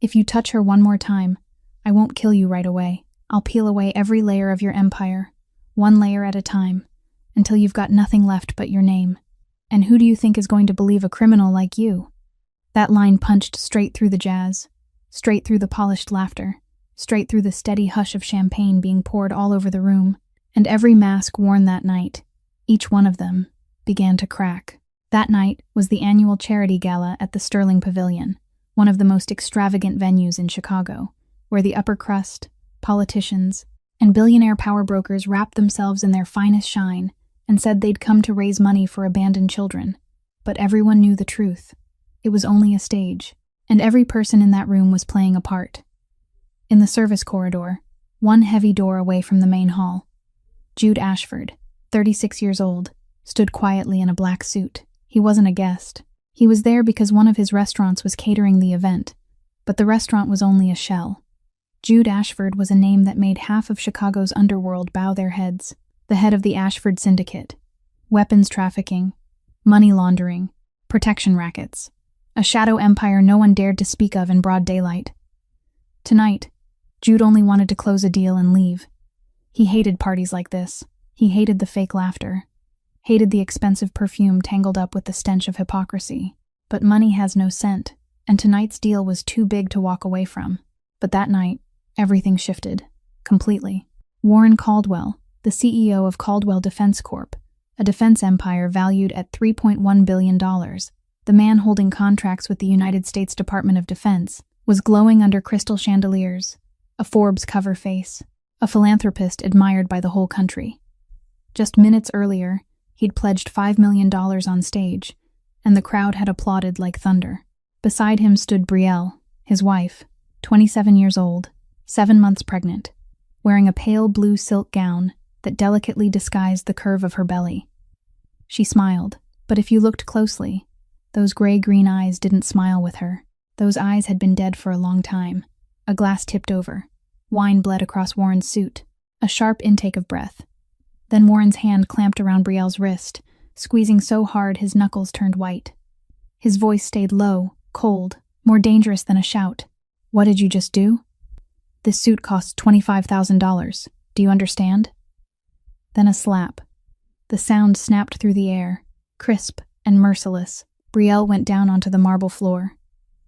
If you touch her one more time, I won't kill you right away. I'll peel away every layer of your empire, one layer at a time, until you've got nothing left but your name. And who do you think is going to believe a criminal like you?" That line punched straight through the jazz, straight through the polished laughter, straight through the steady hush of champagne being poured all over the room, and every mask worn that night, each one of them, began to crack. That night was the annual charity gala at the Sterling Pavilion, one of the most extravagant venues in Chicago, where the upper crust, politicians, and billionaire power brokers wrapped themselves in their finest shine and said they'd come to raise money for abandoned children. But everyone knew the truth. It was only a stage, and every person in that room was playing a part. In the service corridor, one heavy door away from the main hall, Jude Ashford, 36 years old, stood quietly in a black suit. He wasn't a guest. He was there because one of his restaurants was catering the event, but the restaurant was only a shell. Jude Ashford was a name that made half of Chicago's underworld bow their heads. The head of the Ashford Syndicate, weapons trafficking, money laundering, protection rackets, a shadow empire no one dared to speak of in broad daylight. Tonight, Jude only wanted to close a deal and leave. He hated parties like this. He hated the fake laughter, hated the expensive perfume tangled up with the stench of hypocrisy. But money has no scent, and tonight's deal was too big to walk away from. But that night, everything shifted, completely. Warren Caldwell, the CEO of Caldwell Defense Corp., a defense empire valued at $3.1 billion, the man holding contracts with the United States Department of Defense, was glowing under crystal chandeliers, a Forbes cover face, a philanthropist admired by the whole country. Just minutes earlier, he'd pledged $5 million on stage, and the crowd had applauded like thunder. Beside him stood Brielle, his wife, 27 years old, 7 months pregnant, wearing a pale blue silk gown that delicately disguised the curve of her belly. She smiled, but if you looked closely, those gray-green eyes didn't smile with her. Those eyes had been dead for a long time. A glass tipped over. Wine bled across Warren's suit. A sharp intake of breath. Then Warren's hand clamped around Brielle's wrist, squeezing so hard his knuckles turned white. His voice stayed low, cold, more dangerous than a shout. "What did you just do? This suit costs $25,000. Do you understand?" Then a slap. The sound snapped through the air, crisp and merciless. Brielle went down onto the marble floor,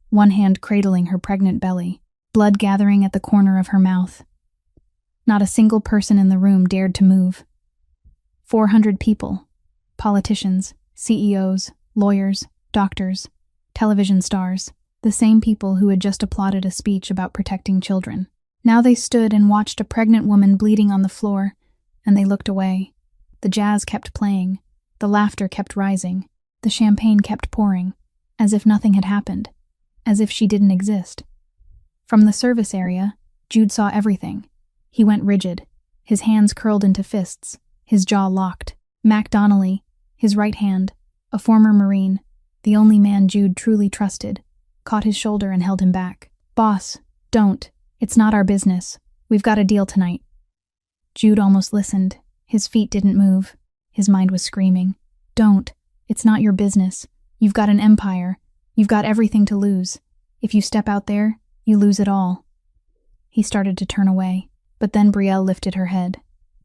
one hand cradling her pregnant belly, blood gathering at the corner of her mouth. Not a single person in the room dared to move. 400 people, politicians, CEOs, lawyers, doctors, television stars, the same people who had just applauded a speech about protecting children. Now they stood and watched a pregnant woman bleeding on the floor, and they looked away. The jazz kept playing, the laughter kept rising, the champagne kept pouring, as if nothing had happened, as if she didn't exist. From the service area, Jude saw everything. He went rigid, his hands curled into fists, his jaw locked. Mac Donnelly, his right hand, a former Marine, the only man Jude truly trusted, caught his shoulder and held him back. "Boss, don't. It's not our business. We've got a deal tonight." Jude almost listened. His feet didn't move. His mind was screaming. "Don't. It's not your business. You've got an empire. You've got everything to lose. If you step out there, you lose it all." He started to turn away, but then Brielle lifted her head,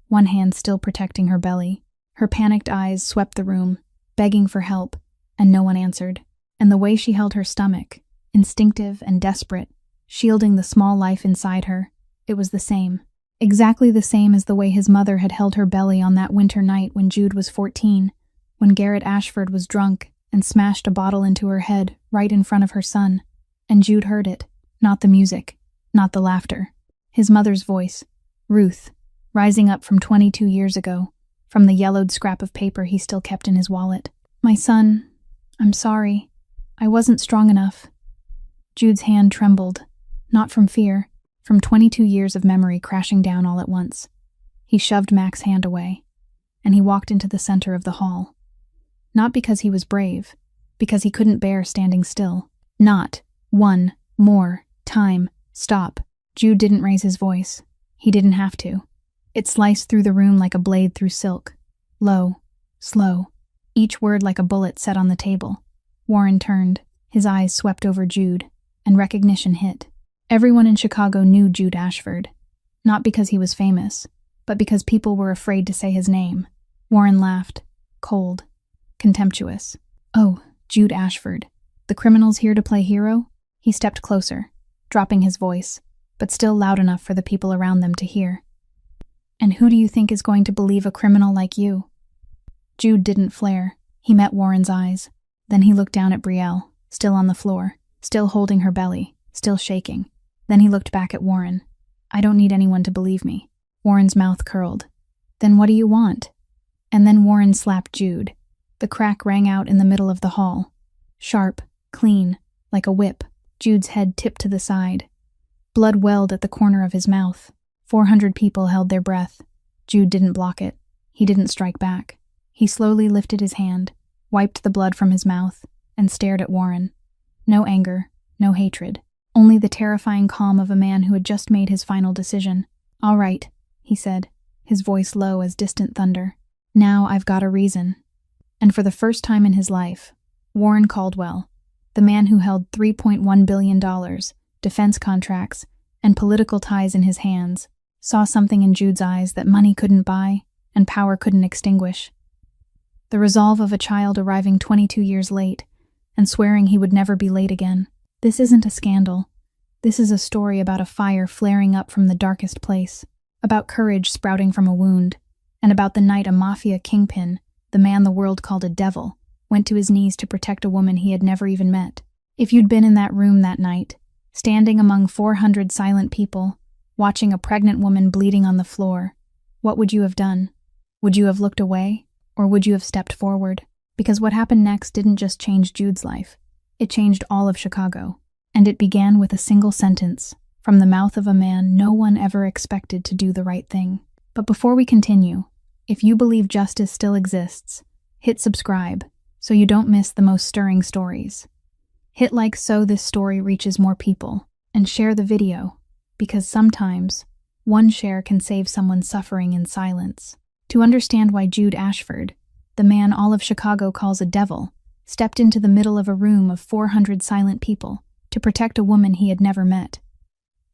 one hand still protecting her belly. Her panicked eyes swept the room, begging for help, and no one answered. And the way she held her stomach, instinctive and desperate, shielding the small life inside her, it was the same. Exactly the same as the way his mother had held her belly on that winter night when Jude was 14, when Garrett Ashford was drunk and smashed a bottle into her head right in front of her son. And Jude heard it, not the music, not the laughter. His mother's voice, Ruth, rising up from 22 years ago, from the yellowed scrap of paper he still kept in his wallet. "My son, I'm sorry. I wasn't strong enough." Jude's hand trembled, not from fear, from 22 years of memory crashing down all at once. He shoved Mac's hand away, and he walked into the center of the hall. Not because he was brave, because he couldn't bear standing still. Not one more time. Stop. Jude didn't raise his voice. He didn't have to. It sliced through the room like a blade through silk. Low, slow, each word like a bullet set on the table. Warren turned. His eyes swept over Jude, and recognition hit. Everyone in Chicago knew Jude Ashford, not because he was famous, but because people were afraid to say his name. Warren laughed, cold, contemptuous. "Oh, Jude Ashford, the criminal's here to play hero?" He stepped closer, dropping his voice, but still loud enough for the people around them to hear. "And who do you think is going to believe a criminal like you?" Jude didn't flare. He met Warren's eyes. Then he looked down at Brielle, still on the floor, still holding her belly, still shaking. Then he looked back at Warren. "I don't need anyone to believe me." Warren's mouth curled. "Then what do you want?" And then Warren slapped Jude. The crack rang out in the middle of the hall. Sharp, clean, like a whip. Jude's head tipped to the side. Blood welled at the corner of his mouth. 400 people held their breath. Jude didn't block it. He didn't strike back. He slowly lifted his hand, wiped the blood from his mouth, and stared at Warren. No anger, no hatred. Only the terrifying calm of a man who had just made his final decision. "All right," he said, his voice low as distant thunder. "Now I've got a reason." And for the first time in his life, Warren Caldwell, the man who held $3.1 billion, defense contracts, and political ties in his hands, saw something in Jude's eyes that money couldn't buy and power couldn't extinguish. The resolve of a child arriving 22 years late and swearing he would never be late again. This isn't a scandal. This is a story about a fire flaring up from the darkest place, about courage sprouting from a wound, and about the night a Mafia kingpin, the man the world called a devil, went to his knees to protect a woman he had never even met. If you'd been in that room that night, standing among 400 silent people, watching a pregnant woman bleeding on the floor, what would you have done? Would you have looked away, or would you have stepped forward? Because what happened next didn't just change Jude's life. It changed all of Chicago. And it began with a single sentence, from the mouth of a man no one ever expected to do the right thing. But before we continue, if you believe justice still exists, hit subscribe so you don't miss the most stirring stories. Hit like so this story reaches more people, and share the video, because sometimes one share can save someone suffering in silence. To understand why Jude Ashford, the man all of Chicago calls a devil, stepped into the middle of a room of 400 silent people to protect a woman he had never met,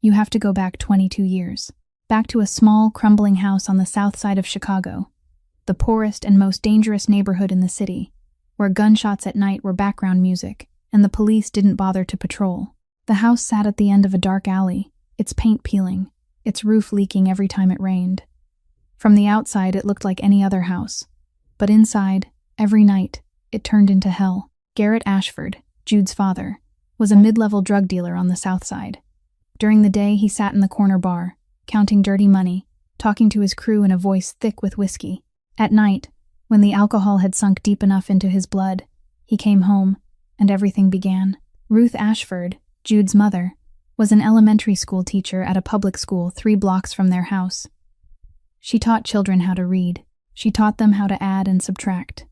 you have to go back 22 years, back to a small, crumbling house on the south side of Chicago, the poorest and most dangerous neighborhood in the city, where gunshots at night were background music, and the police didn't bother to patrol. The house sat at the end of a dark alley, its paint peeling, its roof leaking every time it rained. From the outside, it looked like any other house, but inside, every night, it turned into hell. Garrett Ashford, Jude's father, was a mid-level drug dealer on the south side. During the day, he sat in the corner bar, counting dirty money, talking to his crew in a voice thick with whiskey. At night, when the alcohol had sunk deep enough into his blood, he came home, and everything began. Ruth Ashford, Jude's mother, was an elementary school teacher at a public school 3 blocks from their house. She taught children how to read. She taught them how to add and subtract.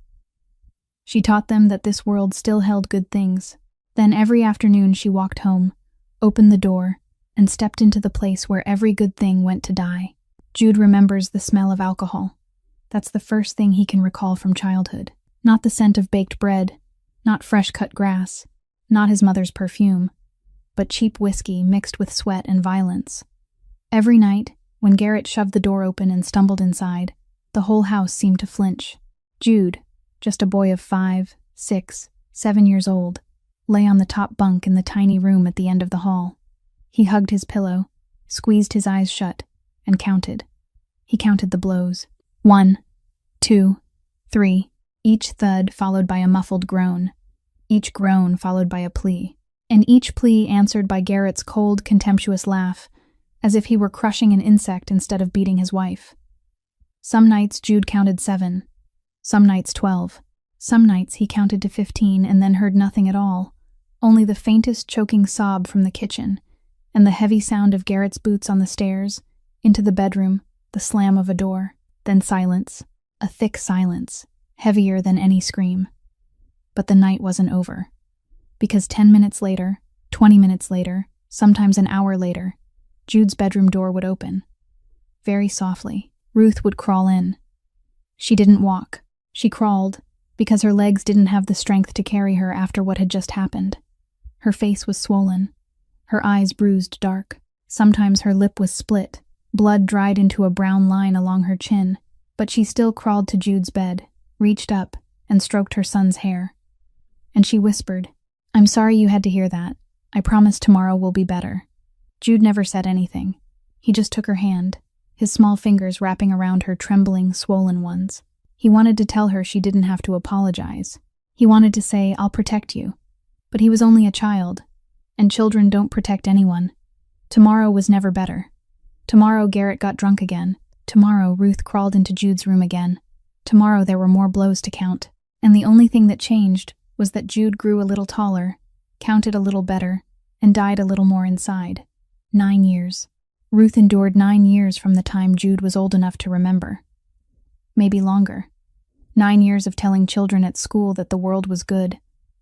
She taught them that this world still held good things. Then every afternoon she walked home, opened the door, and stepped into the place where every good thing went to die. Jude remembers the smell of alcohol. That's the first thing he can recall from childhood. Not the scent of baked bread, not fresh-cut grass, not his mother's perfume, but cheap whiskey mixed with sweat and violence. Every night, when Garrett shoved the door open and stumbled inside, the whole house seemed to flinch. Jude, just a boy of 5, 6, 7 years old, lay on the top bunk in the tiny room at the end of the hall. He hugged his pillow, squeezed his eyes shut, and counted. He counted the blows. 1, 2, 3, each thud followed by a muffled groan, each groan followed by a plea, and each plea answered by Garrett's cold, contemptuous laugh, as if he were crushing an insect instead of beating his wife. Some nights Jude counted 7, some nights 12, some nights he counted to 15 and then heard nothing at all, only the faintest choking sob from the kitchen, and the heavy sound of Garrett's boots on the stairs, into the bedroom, the slam of a door, then silence, a thick silence, heavier than any scream. But the night wasn't over, because 10 minutes later, 20 minutes later, sometimes an hour later, Jude's bedroom door would open. Very softly, Ruth would crawl in. She didn't walk. She crawled, because her legs didn't have the strength to carry her after what had just happened. Her face was swollen, her eyes bruised dark. Sometimes her lip was split, blood dried into a brown line along her chin, but she still crawled to Jude's bed, reached up, and stroked her son's hair. And she whispered, "I'm sorry you had to hear that. I promise tomorrow will be better." Jude never said anything. He just took her hand, his small fingers wrapping around her trembling, swollen ones. He wanted to tell her she didn't have to apologize. He wanted to say, "I'll protect you." But he was only a child, and children don't protect anyone. Tomorrow was never better. Tomorrow Garrett got drunk again. Tomorrow Ruth crawled into Jude's room again. Tomorrow there were more blows to count. And the only thing that changed was that Jude grew a little taller, counted a little better, and died a little more inside. 9 years. Ruth endured 9 years from the time Jude was old enough to remember. Maybe longer. 9 years of telling children at school that the world was good,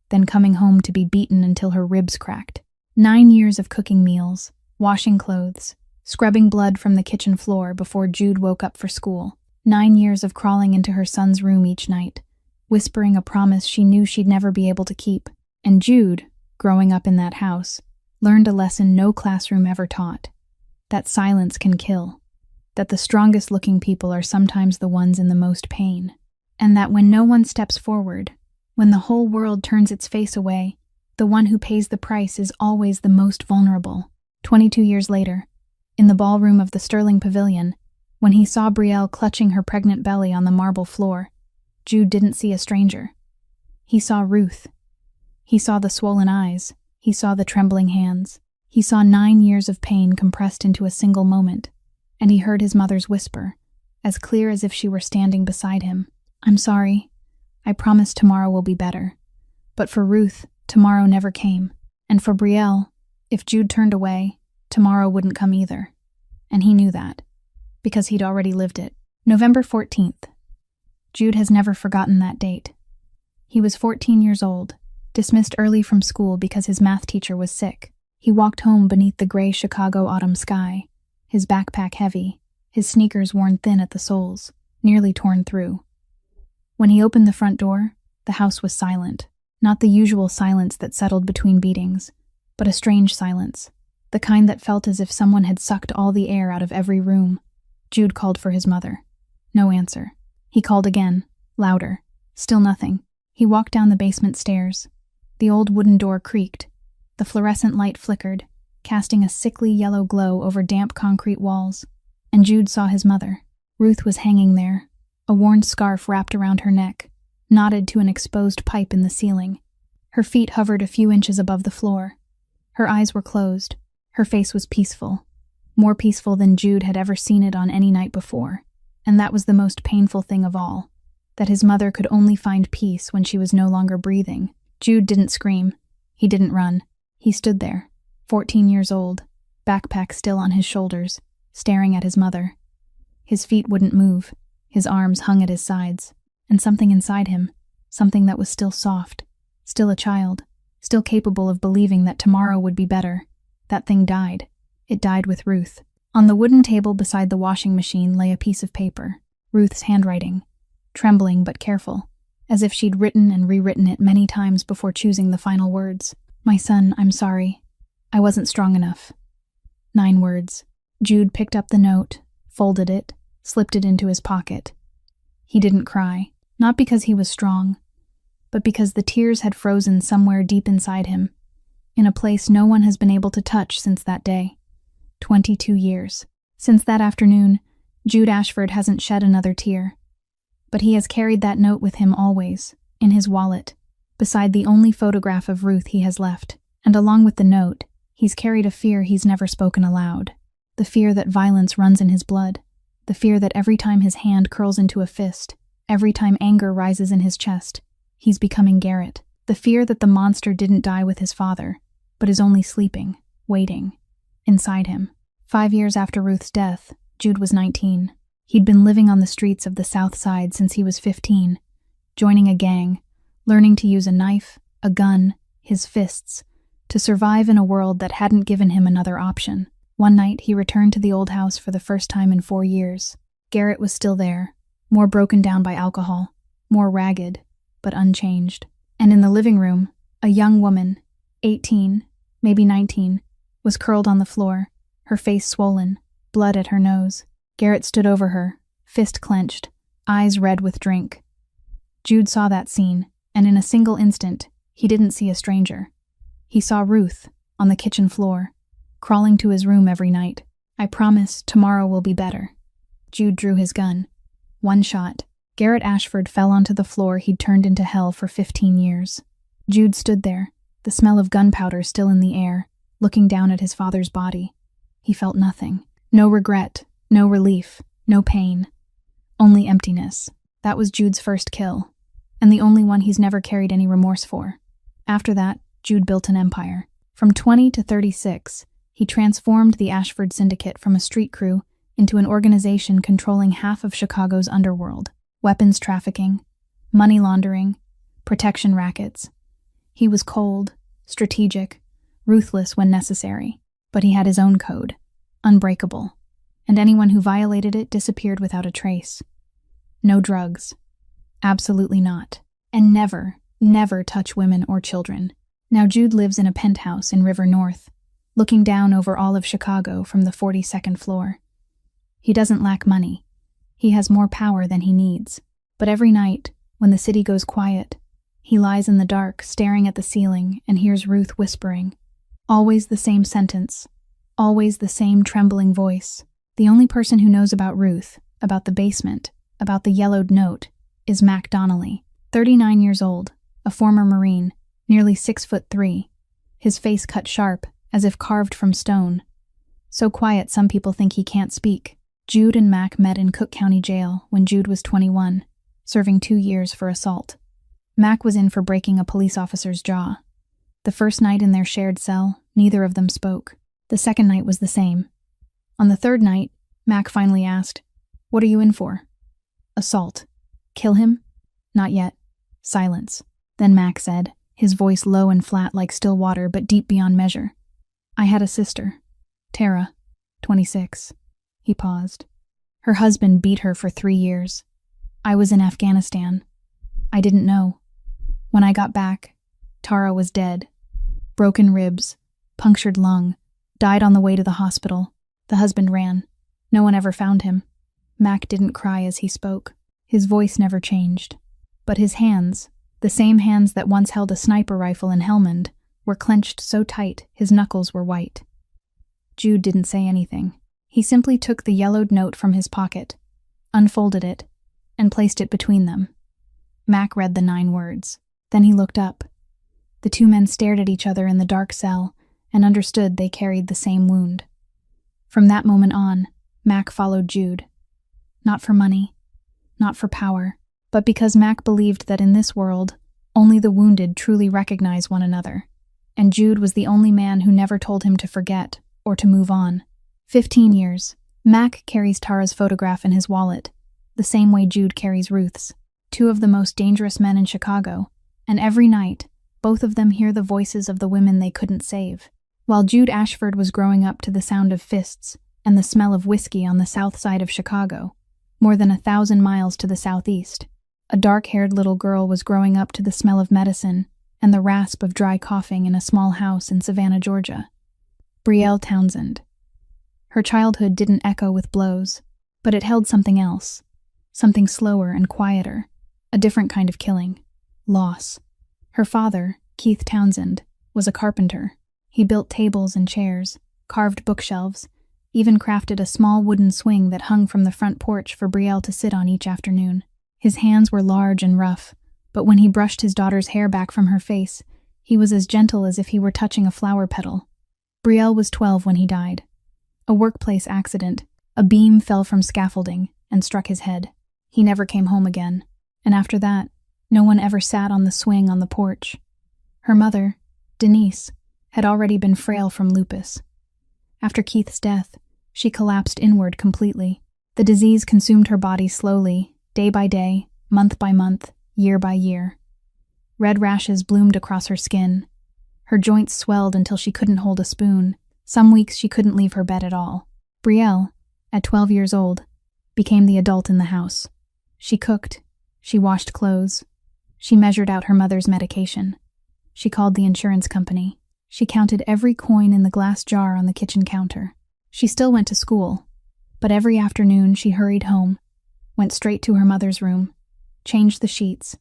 then coming home to be beaten until her ribs cracked. 9 years of cooking meals, washing clothes, scrubbing blood from the kitchen floor before Jude woke up for school. 9 years of crawling into her son's room each night, whispering a promise she knew she'd never be able to keep. And Jude, growing up in that house, learned a lesson no classroom ever taught: that silence can kill, that the strongest-looking people are sometimes the ones in the most pain, and that when no one steps forward, when the whole world turns its face away, the one who pays the price is always the most vulnerable. 22 years later, in the ballroom of the Sterling Pavilion, when he saw Brielle clutching her pregnant belly on the marble floor, Jude didn't see a stranger. He saw Ruth. He saw the swollen eyes. He saw the trembling hands. He saw 9 years of pain compressed into a single moment, and he heard his mother's whisper, as clear as if she were standing beside him. "I'm sorry. I promise tomorrow will be better." But for Ruth, tomorrow never came. And for Brielle, if Jude turned away, tomorrow wouldn't come either. And he knew that, because he'd already lived it. November 14th. Jude has never forgotten that date. He was 14 years old, dismissed early from school because his math teacher was sick. He walked home beneath the gray Chicago autumn sky, his backpack heavy, his sneakers worn thin at the soles, nearly torn through. When he opened the front door, the house was silent. Not the usual silence that settled between beatings, but a strange silence, the kind that felt as if someone had sucked all the air out of every room. Jude called for his mother. No answer. He called again, louder. Still nothing. He walked down the basement stairs. The old wooden door creaked. The fluorescent light flickered, casting a sickly yellow glow over damp concrete walls. And Jude saw his mother. Ruth was hanging there, a worn scarf wrapped around her neck, knotted to an exposed pipe in the ceiling. Her feet hovered a few inches above the floor. Her eyes were closed. Her face was peaceful, more peaceful than Jude had ever seen it on any night before. And that was the most painful thing of all, that his mother could only find peace when she was no longer breathing. Jude didn't scream. He didn't run. He stood there, 14 years old, backpack still on his shoulders, staring at his mother. His feet wouldn't move. His arms hung at his sides. And something inside him, something that was still soft, still a child, still capable of believing that tomorrow would be better, that thing died. It died with Ruth. On the wooden table beside the washing machine lay a piece of paper, Ruth's handwriting, trembling but careful, as if she'd written and rewritten it many times before choosing the final words. "My son, I'm sorry. I wasn't strong enough." 9 words. Jude picked up the note, folded it, slipped it into his pocket. He didn't cry, not because he was strong, but because the tears had frozen somewhere deep inside him, in a place no one has been able to touch since that day. 22 years. Since that afternoon, Jude Ashford hasn't shed another tear. But he has carried that note with him always, in his wallet, beside the only photograph of Ruth he has left. And along with the note, he's carried a fear he's never spoken aloud. The fear that violence runs in his blood. The fear that every time his hand curls into a fist, every time anger rises in his chest, he's becoming Garrett. The fear that the monster didn't die with his father, but is only sleeping, waiting, inside him. 5 years after Ruth's death, Jude was 19. He'd been living on the streets of the South Side since he was 15, joining a gang, learning to use a knife, a gun, his fists, to survive in a world that hadn't given him another option. One night, he returned to the old house for the first time in 4 years. Garrett was still there, more broken down by alcohol, more ragged, but unchanged. And in the living room, a young woman, 18, maybe 19, was curled on the floor, her face swollen, blood at her nose. Garrett stood over her, fist clenched, eyes red with drink. Jude saw that scene, and in a single instant, he didn't see a stranger. He saw Ruth, on the kitchen floor, crawling to his room every night. "I promise tomorrow will be better." Jude drew his gun. One shot. Garrett Ashford fell onto the floor he'd turned into hell for 15 years. Jude stood there, the smell of gunpowder still in the air, looking down at his father's body. He felt nothing. No regret, no relief, no pain. Only emptiness. That was Jude's first kill, and the only one he's never carried any remorse for. After that, Jude built an empire. From 20 to 36, he transformed the Ashford Syndicate from a street crew into an organization controlling half of Chicago's underworld. Weapons trafficking, money laundering, protection rackets. He was cold, strategic, ruthless when necessary, but he had his own code, unbreakable, and anyone who violated it disappeared without a trace. No drugs. Absolutely not. And never, never touch women or children. Now Jude lives in a penthouse in River North, looking down over all of Chicago from the 42nd floor. He doesn't lack money. He has more power than he needs. But every night, when the city goes quiet, he lies in the dark, staring at the ceiling, and hears Ruth whispering. Always the same sentence. Always the same trembling voice. The only person who knows about Ruth, about the basement, about the yellowed note, is Mac Donnelly, 39 years old, a former Marine, nearly 6'3", his face cut sharp, as if carved from stone. So quiet some people think he can't speak. Jude and Mac met in Cook County Jail when Jude was 21, serving 2 years for assault. Mac was in for breaking a police officer's jaw. The first night in their shared cell, neither of them spoke. The second night was the same. On the third night, Mac finally asked, "What are you in for?" "Assault." "Kill him?" "Not yet." Silence. Then Mac said, his voice low and flat like still water but deep beyond measure. "I had a sister. Tara, 26. He paused. "Her husband beat her for 3 years. I was in Afghanistan. I didn't know. When I got back, Tara was dead. Broken ribs, punctured lung, died on the way to the hospital. The husband ran. No one ever found him." Mac didn't cry as he spoke. His voice never changed. But his hands, the same hands that once held a sniper rifle in Helmand, were clenched so tight his knuckles were white. Jude didn't say anything. He simply took the yellowed note from his pocket, unfolded it, and placed it between them. Mac read the 9 words. Then he looked up. The two men stared at each other in the dark cell and understood they carried the same wound. From that moment on, Mac followed Jude. Not for money, not for power, but because Mac believed that in this world, only the wounded truly recognize one another. And Jude was the only man who never told him to forget or to move on. 15 years. Mac carries Tara's photograph in his wallet, the same way Jude carries Ruth's. 2 of the most dangerous men in Chicago, and every night, both of them hear the voices of the women they couldn't save. While Jude Ashford was growing up to the sound of fists and the smell of whiskey on the south side of Chicago, more than 1,000 miles to the southeast, a dark-haired little girl was growing up to the smell of medicine and the rasp of dry coughing in a small house in Savannah, Georgia. Brielle Townsend. Her childhood didn't echo with blows, but it held something else, something slower and quieter, a different kind of killing, loss. Her father, Keith Townsend, was a carpenter. He built tables and chairs, carved bookshelves, even crafted a small wooden swing that hung from the front porch for Brielle to sit on each afternoon. His hands were large and rough, but when he brushed his daughter's hair back from her face, he was as gentle as if he were touching a flower petal. Brielle was 12 when he died. A workplace accident. A beam fell from scaffolding and struck his head. He never came home again, and after that, no one ever sat on the swing on the porch. Her mother, Denise, had already been frail from lupus. After Keith's death, she collapsed inward completely. The disease consumed her body slowly, day by day, month by month, year by year. Red rashes bloomed across her skin. Her joints swelled until she couldn't hold a spoon. Some weeks she couldn't leave her bed at all. Brielle, at 12 years old, became the adult in the house. She cooked. She washed clothes. She measured out her mother's medication. She called the insurance company. She counted every coin in the glass jar on the kitchen counter. She still went to school, but every afternoon she hurried home, went straight to her mother's room, changed the sheets,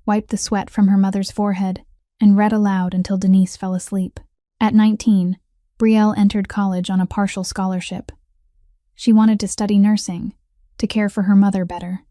wiped the sweat from her mother's forehead, and read aloud until Denise fell asleep. At 19, Brielle entered college on a partial scholarship. She wanted to study nursing, to care for her mother better.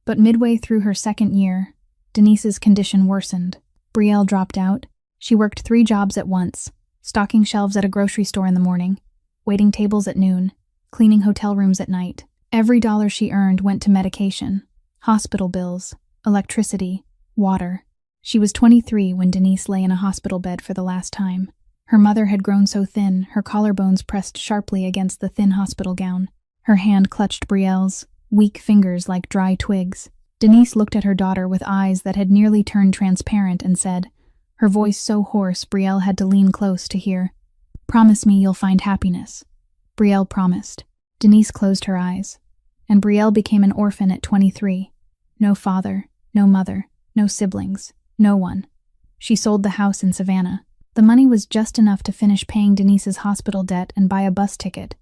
But midway through her second year, Denise's condition worsened. Brielle dropped out. She worked 3 jobs at once, stocking shelves at a grocery store in the morning, waiting tables at noon, cleaning hotel rooms at night. Every dollar she earned went to medication, hospital bills, electricity, water. She was 23 when Denise lay in a hospital bed for the last time. Her mother had grown so thin, her collarbones pressed sharply against the thin hospital gown. Her hand clutched Brielle's, weak fingers like dry twigs. Denise looked at her daughter with eyes that had nearly turned transparent and said, her voice so hoarse Brielle had to lean close to hear, "Promise me you'll find happiness." Brielle promised. Denise closed her eyes, and Brielle became an orphan at 23. No father, no mother, no siblings, no one. She sold the house in Savannah. The money was just enough to finish paying Denise's hospital debt and buy a bus ticket.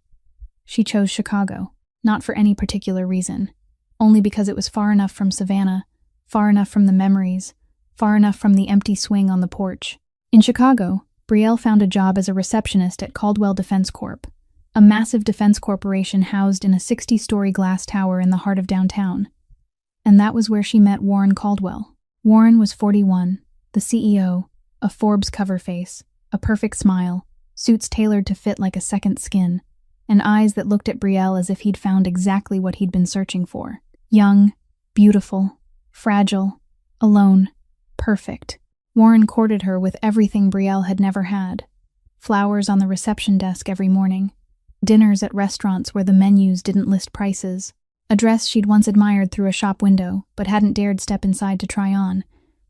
She chose Chicago, not for any particular reason, only because it was far enough from Savannah, far enough from the memories, far enough from the empty swing on the porch. In Chicago, Brielle found a job as a receptionist at Caldwell Defense Corp., a massive defense corporation housed in a 60-story glass tower in the heart of downtown. And that was where she met Warren Caldwell. Warren was 41, the CEO, a Forbes cover face, a perfect smile, suits tailored to fit like a second skin, and eyes that looked at Brielle as if he'd found exactly what he'd been searching for. Young, beautiful, fragile, alone, perfect. Warren courted her with everything Brielle had never had. Flowers on the reception desk every morning, dinners at restaurants where the menus didn't list prices, a dress she'd once admired through a shop window but hadn't dared step inside to try on,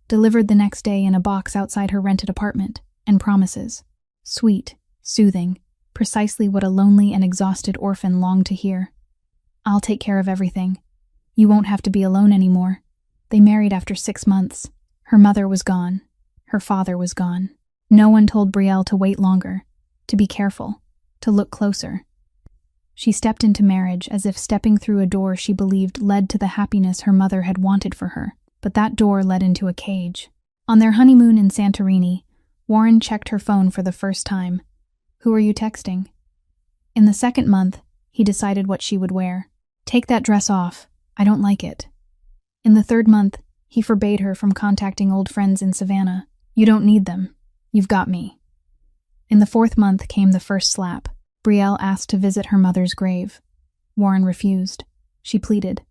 delivered the next day in a box outside her rented apartment, and promises. Sweet, soothing, precisely what a lonely and exhausted orphan longed to hear. "I'll take care of everything. You won't have to be alone anymore." They married after 6 months. Her mother was gone. Her father was gone. No one told Brielle to wait longer, to be careful, to look closer. She stepped into marriage as if stepping through a door she believed led to the happiness her mother had wanted for her, but that door led into a cage. On their honeymoon in Santorini, Warren checked her phone for the first time. "Who are you texting?" In the second month, he decided what she would wear. "Take that dress off. I don't like it." In the third month, he forbade her from contacting old friends in Savannah. "You don't need them. You've got me." In the fourth month came the first slap. Brielle asked to visit her mother's grave. Warren refused. She pleaded,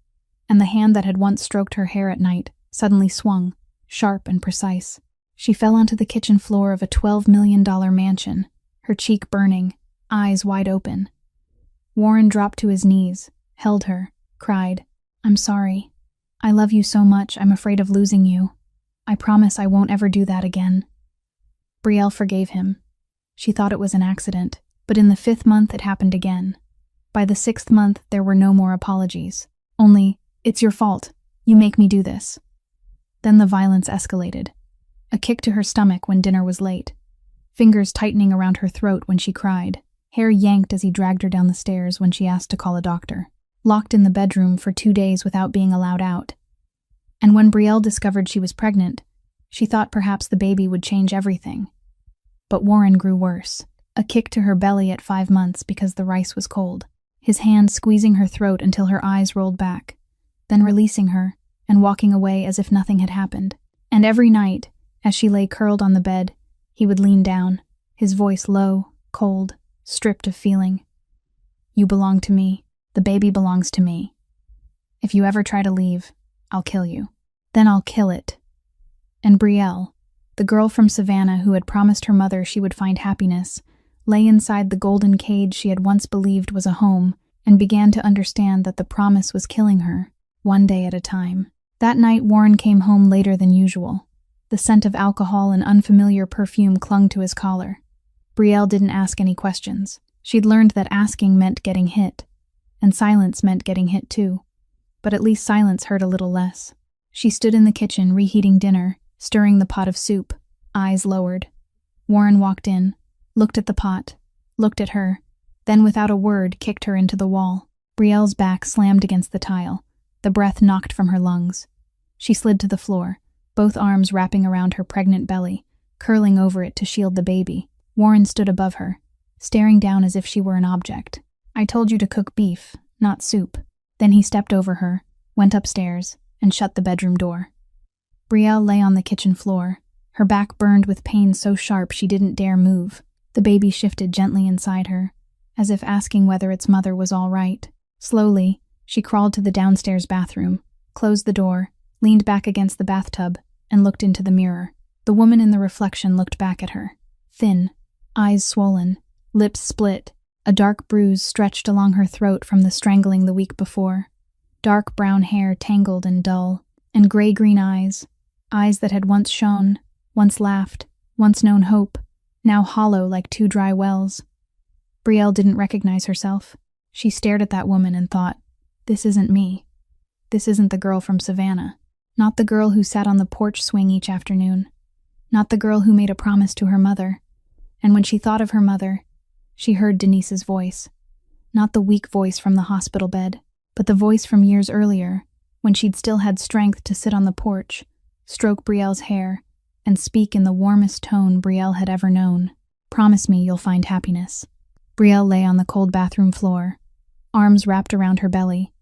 and the hand that had once stroked her hair at night suddenly swung, sharp and precise. She fell onto the kitchen floor of a $12 million mansion, her cheek burning, eyes wide open. Warren dropped to his knees, held her, cried, "I'm sorry. I love you so much I'm afraid of losing you. I promise I won't ever do that again." Brielle forgave him. She thought it was an accident, but in the 5th month it happened again. By the 6th month there were no more apologies. Only, "It's your fault. You make me do this." Then the violence escalated. A kick to her stomach when dinner was late. Fingers tightening around her throat when she cried. Hair yanked as he dragged her down the stairs when she asked to call a doctor. Locked in the bedroom for 2 days without being allowed out. And when Brielle discovered she was pregnant, she thought perhaps the baby would change everything. But Warren grew worse. A kick to her belly at 5 months because the rice was cold. His hand squeezing her throat until her eyes rolled back, then releasing her and walking away as if nothing had happened. And every night, as she lay curled on the bed, he would lean down, his voice low, cold, stripped of feeling. "You belong to me. The baby belongs to me. If you ever try to leave, I'll kill you. Then I'll kill it." And Brielle, the girl from Savannah who had promised her mother she would find happiness, lay inside the golden cage she had once believed was a home and began to understand that the promise was killing her, one day at a time. That night Warren came home later than usual. The scent of alcohol and unfamiliar perfume clung to his collar. Brielle didn't ask any questions. She'd learned that asking meant getting hit, and silence meant getting hit too. But at least silence hurt a little less. She stood in the kitchen reheating dinner, stirring the pot of soup, eyes lowered. Warren walked in, looked at the pot, looked at her, then without a word kicked her into the wall. Brielle's back slammed against the tile, the breath knocked from her lungs. She slid to the floor, both arms wrapping around her pregnant belly, curling over it to shield the baby. Warren stood above her, staring down as if she were an object. "I told you to cook beef, not soup." Then he stepped over her, went upstairs, and shut the bedroom door. Brielle lay on the kitchen floor, her back burned with pain so sharp she didn't dare move. The baby shifted gently inside her, as if asking whether its mother was all right. Slowly, she crawled to the downstairs bathroom, closed the door, leaned back against the bathtub, and looked into the mirror. The woman in the reflection looked back at her. Thin, eyes swollen, lips split, a dark bruise stretched along her throat from the strangling the week before. Dark brown hair tangled and dull, and gray-green eyes that had once shone, once laughed, once known hope, now hollow like two dry wells. Brielle didn't recognize herself. She stared at that woman and thought, "This isn't me. This isn't the girl from Savannah. Not the girl who sat on the porch swing each afternoon. Not the girl who made a promise to her mother." And when she thought of her mother, she heard Denise's voice. Not the weak voice from the hospital bed, but the voice from years earlier, when she'd still had strength to sit on the porch, stroke Brielle's hair, and speak in the warmest tone Brielle had ever known. "Promise me you'll find happiness." Brielle lay on the cold bathroom floor, arms wrapped around her belly,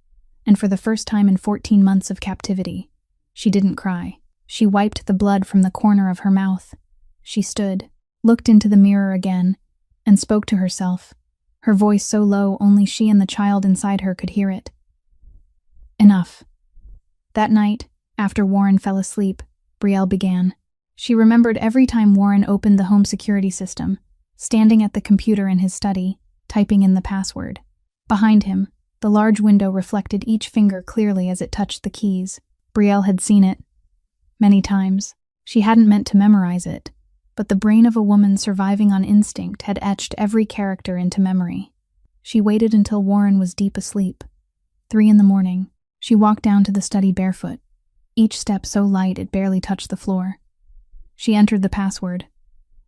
and for the first time in 14 months of captivity, she didn't cry. She wiped the blood from the corner of her mouth. She stood, looked into the mirror again, and spoke to herself, her voice so low only she and the child inside her could hear it. Enough. That night, after Warren fell asleep, Brielle began. She remembered every time Warren opened the home security system, standing at the computer in his study, typing in the password. Behind him, the large window reflected each finger clearly as it touched the keys. Brielle had seen it. Many times. She hadn't meant to memorize it, but the brain of a woman surviving on instinct had etched every character into memory. She waited until Warren was deep asleep. 3 a.m, she walked down to the study barefoot, each step so light it barely touched the floor. She entered the password.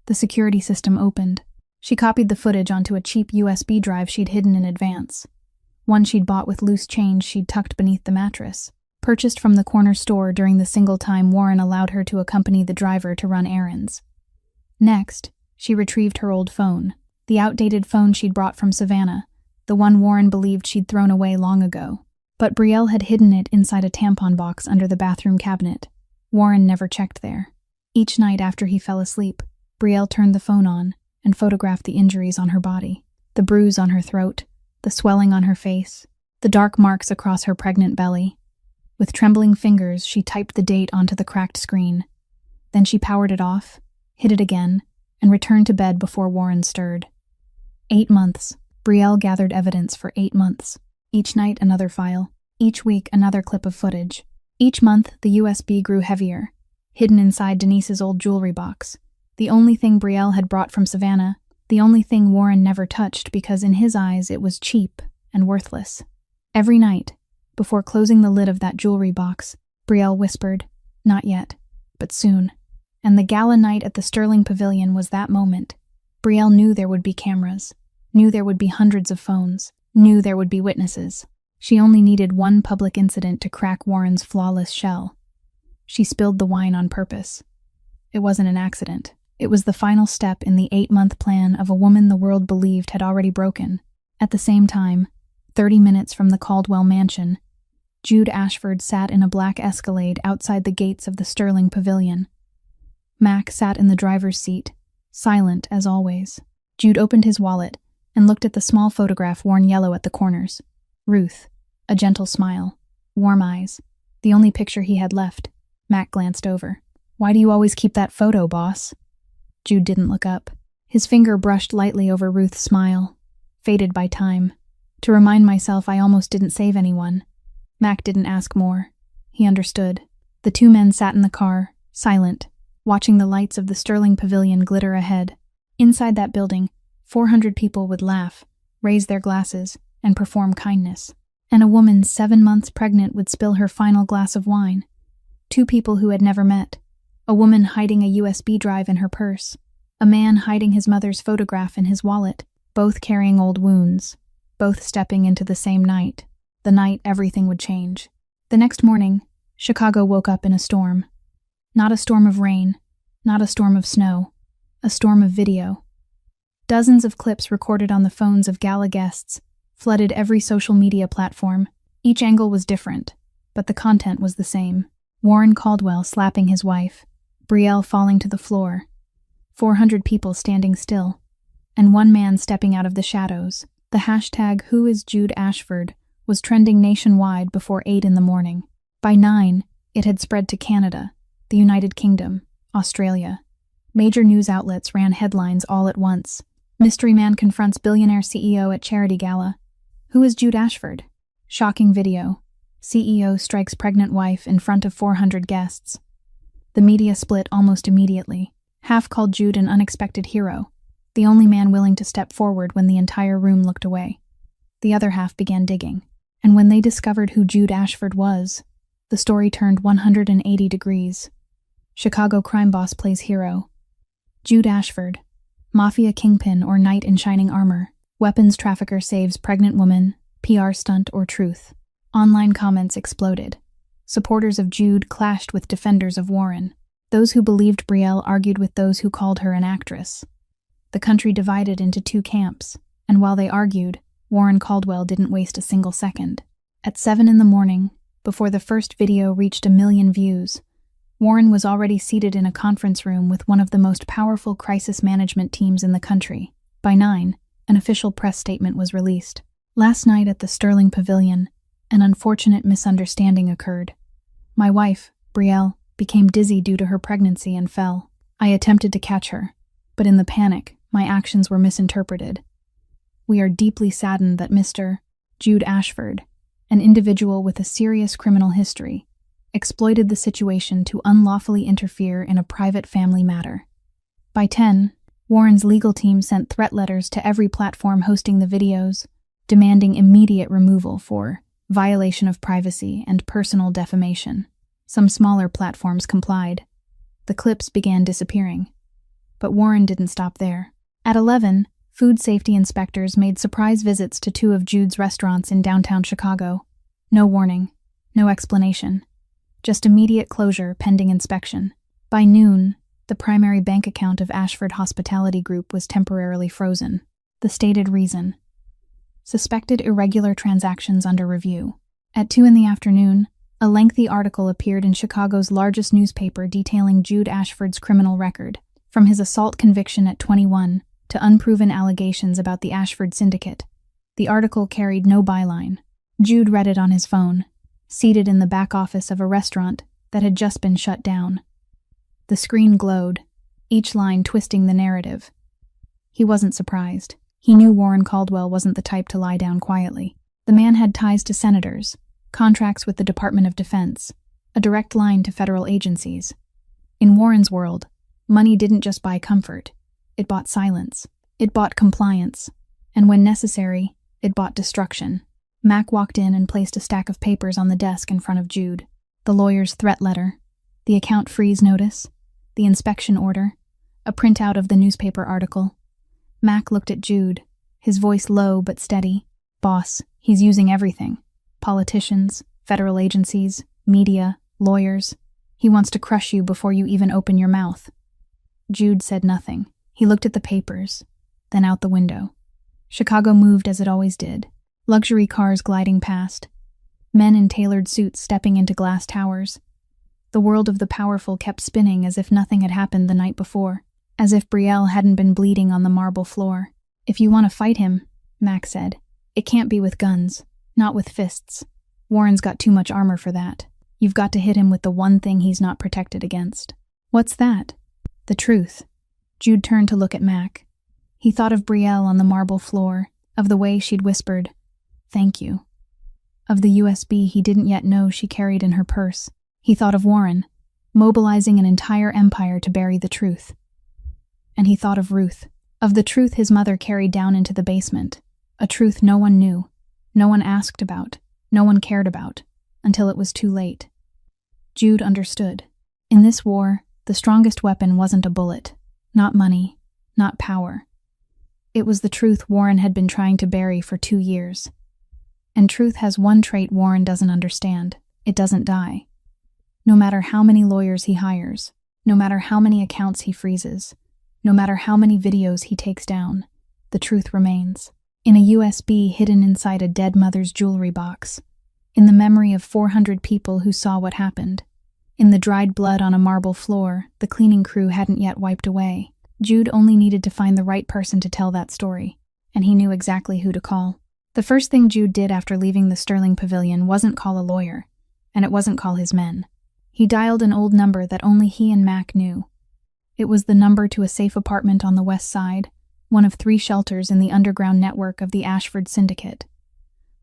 The security system opened. She copied the footage onto a cheap USB drive she'd hidden in advance. One she'd bought with loose change she'd tucked beneath the mattress, purchased from the corner store during the single time Warren allowed her to accompany the driver to run errands. Next, she retrieved her old phone, the outdated phone she'd brought from Savannah, the one Warren believed she'd thrown away long ago. But Brielle had hidden it inside a tampon box under the bathroom cabinet. Warren never checked there. Each night after he fell asleep, Brielle turned the phone on and photographed the injuries on her body, the bruise on her throat, the swelling on her face, the dark marks across her pregnant belly. With trembling fingers, she typed the date onto the cracked screen. Then she powered it off, hid it again, and returned to bed before Warren stirred. 8 months. Brielle gathered evidence for 8 months. Each night another file. Each week another clip of footage. Each month the USB grew heavier, hidden inside Denise's old jewelry box. The only thing Brielle had brought from Savannah, the only thing Warren never touched because in his eyes it was cheap and worthless. Every night, before closing the lid of that jewelry box, Brielle whispered, "Not yet, but soon." And the gala night at the Sterling Pavilion was that moment. Brielle knew there would be cameras, knew there would be hundreds of phones, knew there would be witnesses. She only needed one public incident to crack Warren's flawless shell. She spilled the wine on purpose. It wasn't an accident. It was the final step in the 8-month plan of a woman the world believed had already broken. At the same time, 30 minutes from the Caldwell mansion, Jude Ashford sat in a black Escalade outside the gates of the Sterling Pavilion. Mac sat in the driver's seat, silent as always. Jude opened his wallet and looked at the small photograph worn yellow at the corners. Ruth, a gentle smile, warm eyes, the only picture he had left. Mac glanced over. "Why do you always keep that photo, boss?" Jude didn't look up. His finger brushed lightly over Ruth's smile, faded by time. "To remind myself I almost didn't save anyone." Mac didn't ask more. He understood. The 2 men sat in the car, silent, watching the lights of the Sterling Pavilion glitter ahead. Inside that building, 400 people would laugh, raise their glasses, and perform kindness. And a woman 7 months pregnant would spill her final glass of wine. 2 people who had never met. A woman hiding a USB drive in her purse. A A man hiding his mother's photograph in his wallet, both carrying old wounds, both stepping into the same night, the night everything would change. The next morning, Chicago woke up in a storm. Not a storm of rain, not a storm of snow, a storm of video. Dozens of clips recorded on the phones of gala guests flooded every social media platform. Each angle was different, but the content was the same. Warren Caldwell slapping his wife, Brielle falling to the floor, 400 people standing still, and one man stepping out of the shadows. The hashtag #WhoIsJudeAshford was trending nationwide before 8 in the morning. By 9, it had spread to Canada, the United Kingdom, Australia. Major news outlets ran headlines all at once. Mystery man confronts billionaire CEO at charity gala. Who is Jude Ashford? Shocking video. CEO strikes pregnant wife in front of 400 guests. The media split almost immediately. Half called Jude an unexpected hero, the only man willing to step forward when the entire room looked away. The other half began digging, and when they discovered who Jude Ashford was, the story turned 180 degrees. Chicago crime boss plays hero. Jude Ashford, Mafia kingpin or knight in shining armor, weapons trafficker saves pregnant woman, PR stunt or truth. Online comments exploded. Supporters of Jude clashed with defenders of Warren. Those who believed Brielle argued with those who called her an actress. The country divided into two camps, and while they argued, Warren Caldwell didn't waste a single second. At 7 in the morning, before the first video reached 1 million views, Warren was already seated in a conference room with one of the most powerful crisis management teams in the country. By 9, an official press statement was released. Last night at the Sterling Pavilion, an unfortunate misunderstanding occurred. My wife, Brielle, became dizzy due to her pregnancy and fell. I attempted to catch her, but in the panic, my actions were misinterpreted. We are deeply saddened that Mr. Jude Ashford, an individual with a serious criminal history, exploited the situation to unlawfully interfere in a private family matter. By 10, Warren's legal team sent threat letters to every platform hosting the videos, demanding immediate removal for violation of privacy and personal defamation. Some smaller platforms complied. The clips began disappearing. But Warren didn't stop there. At 11, food safety inspectors made surprise visits to 2 of Jude's restaurants in downtown Chicago. No warning, no explanation. Just immediate closure pending inspection. By noon, the primary bank account of Ashford Hospitality Group was temporarily frozen. The stated reason: suspected irregular transactions under review. At 2 in the afternoon, a lengthy article appeared in Chicago's largest newspaper detailing Jude Ashford's criminal record, from his assault conviction at 21 to unproven allegations about the Ashford syndicate. The article carried no byline. Jude read it on his phone, seated in the back office of a restaurant that had just been shut down. The screen glowed, each line twisting the narrative. He wasn't surprised. He knew Warren Caldwell wasn't the type to lie down quietly. The man had ties to senators, contracts with the Department of Defense, a direct line to federal agencies. In Warren's world, money didn't just buy comfort. It bought silence. It bought compliance. And when necessary, it bought destruction. Mac walked in and placed a stack of papers on the desk in front of Jude. The lawyer's threat letter, the account freeze notice, the inspection order, a printout of the newspaper article. Mac looked at Jude, his voice low but steady. Boss, he's using everything. Politicians, federal agencies, media, lawyers. He wants to crush you before you even open your mouth. Jude said nothing. He looked at the papers, then out the window. Chicago moved as it always did. Luxury cars gliding past. Men in tailored suits stepping into glass towers. The world of the powerful kept spinning as if nothing had happened the night before, as if Brielle hadn't been bleeding on the marble floor. If you want to fight him, Mac said, it can't be with guns, not with fists. Warren's got too much armor for that. You've got to hit him with the one thing he's not protected against. What's that? The truth. Jude turned to look at Mac. He thought of Brielle on the marble floor, of the way she'd whispered, "Thank you," of the USB he didn't yet know she carried in her purse. He thought of Warren, mobilizing an entire empire to bury the truth. And he thought of Ruth, of the truth his mother carried down into the basement, a truth no one knew, no one asked about, no one cared about, until it was too late. Jude understood. In this war, the strongest weapon wasn't a bullet, not money, not power. It was the truth Warren had been trying to bury for 2 years. And truth has one trait Warren doesn't understand. It doesn't die. No matter how many lawyers he hires, no matter how many accounts he freezes, no matter how many videos he takes down, the truth remains. In a USB hidden inside a dead mother's jewelry box, in the memory of 400 people who saw what happened, in the dried blood on a marble floor the cleaning crew hadn't yet wiped away, Jude only needed to find the right person to tell that story, and he knew exactly who to call. The first thing Jude did after leaving the Sterling Pavilion wasn't call a lawyer, and it wasn't call his men. He dialed an old number that only he and Mac knew. It was the number to a safe apartment on the west side, one of 3 shelters in the underground network of the Ashford Syndicate.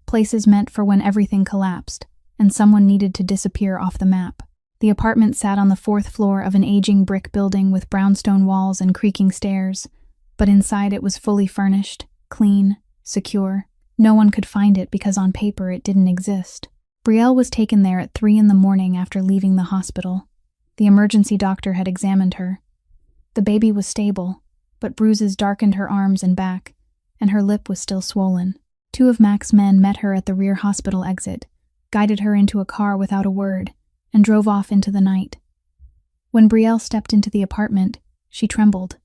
Places meant for when everything collapsed, and someone needed to disappear off the map. The apartment sat on the 4th floor of an aging brick building with brownstone walls and creaking stairs, but inside it was fully furnished, clean, secure. No one could find it because on paper it didn't exist. Brielle was taken there at 3 in the morning after leaving the hospital. The emergency doctor had examined her. The baby was stable, but bruises darkened her arms and back, and her lip was still swollen. 2 of Mac's men met her at the rear hospital exit, guided her into a car without a word, and drove off into the night. When Brielle stepped into the apartment, she trembled,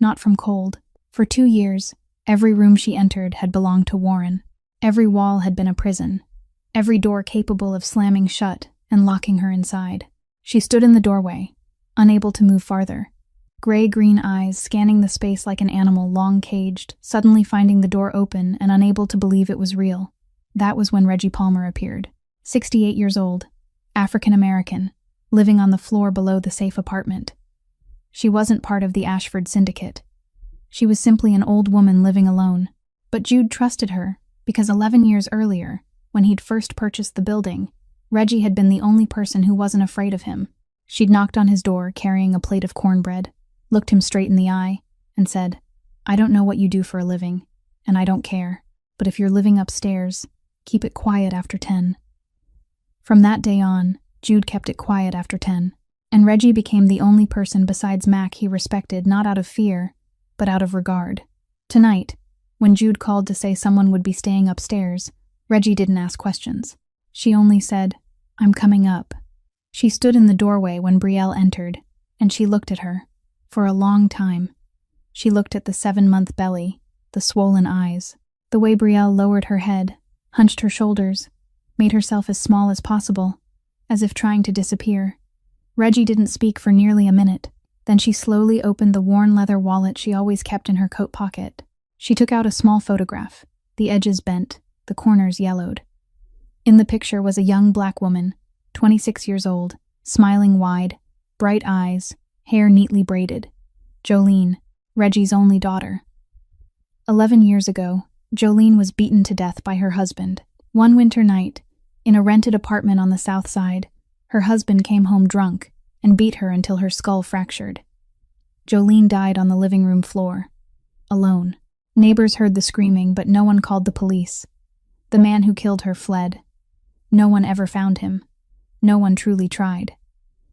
not from cold. For 2 years, every room she entered had belonged to Warren. Every wall had been a prison, every door capable of slamming shut and locking her inside. She stood in the doorway, unable to move farther, gray-green eyes scanning the space like an animal long caged, suddenly finding the door open and unable to believe it was real. That was when Reggie Palmer appeared. 68 years old, African-American, living on the floor below the safe apartment. She wasn't part of the Ashford Syndicate. She was simply an old woman living alone. But Jude trusted her because 11 years earlier, when he'd first purchased the building, Reggie had been the only person who wasn't afraid of him. She'd knocked on his door carrying a plate of cornbread, looked him straight in the eye, and said, "I don't know what you do for a living, and I don't care, but if you're living upstairs, keep it quiet after 10. From that day on, Jude kept it quiet after 10, and Reggie became the only person besides Mac he respected not out of fear, but out of regard. Tonight, when Jude called to say someone would be staying upstairs, Reggie didn't ask questions. She only said, "I'm coming up." She stood in the doorway when Brielle entered, and she looked at her. For a long time. She looked at the 7-month belly, the swollen eyes, the way Brielle lowered her head, hunched her shoulders, made herself as small as possible, as if trying to disappear. Reggie didn't speak for nearly a minute. Then she slowly opened the worn leather wallet she always kept in her coat pocket. She took out a small photograph, the edges bent, the corners yellowed. In the picture was a young black woman, 26 years old, smiling wide, bright eyes, hair neatly braided. Jolene, Reggie's only daughter. 11 years ago, Jolene was beaten to death by her husband. One winter night, in a rented apartment on the south side, her husband came home drunk and beat her until her skull fractured. Jolene died on the living room floor, alone. Neighbors heard the screaming, but no one called the police. The man who killed her fled. No one ever found him. No one truly tried.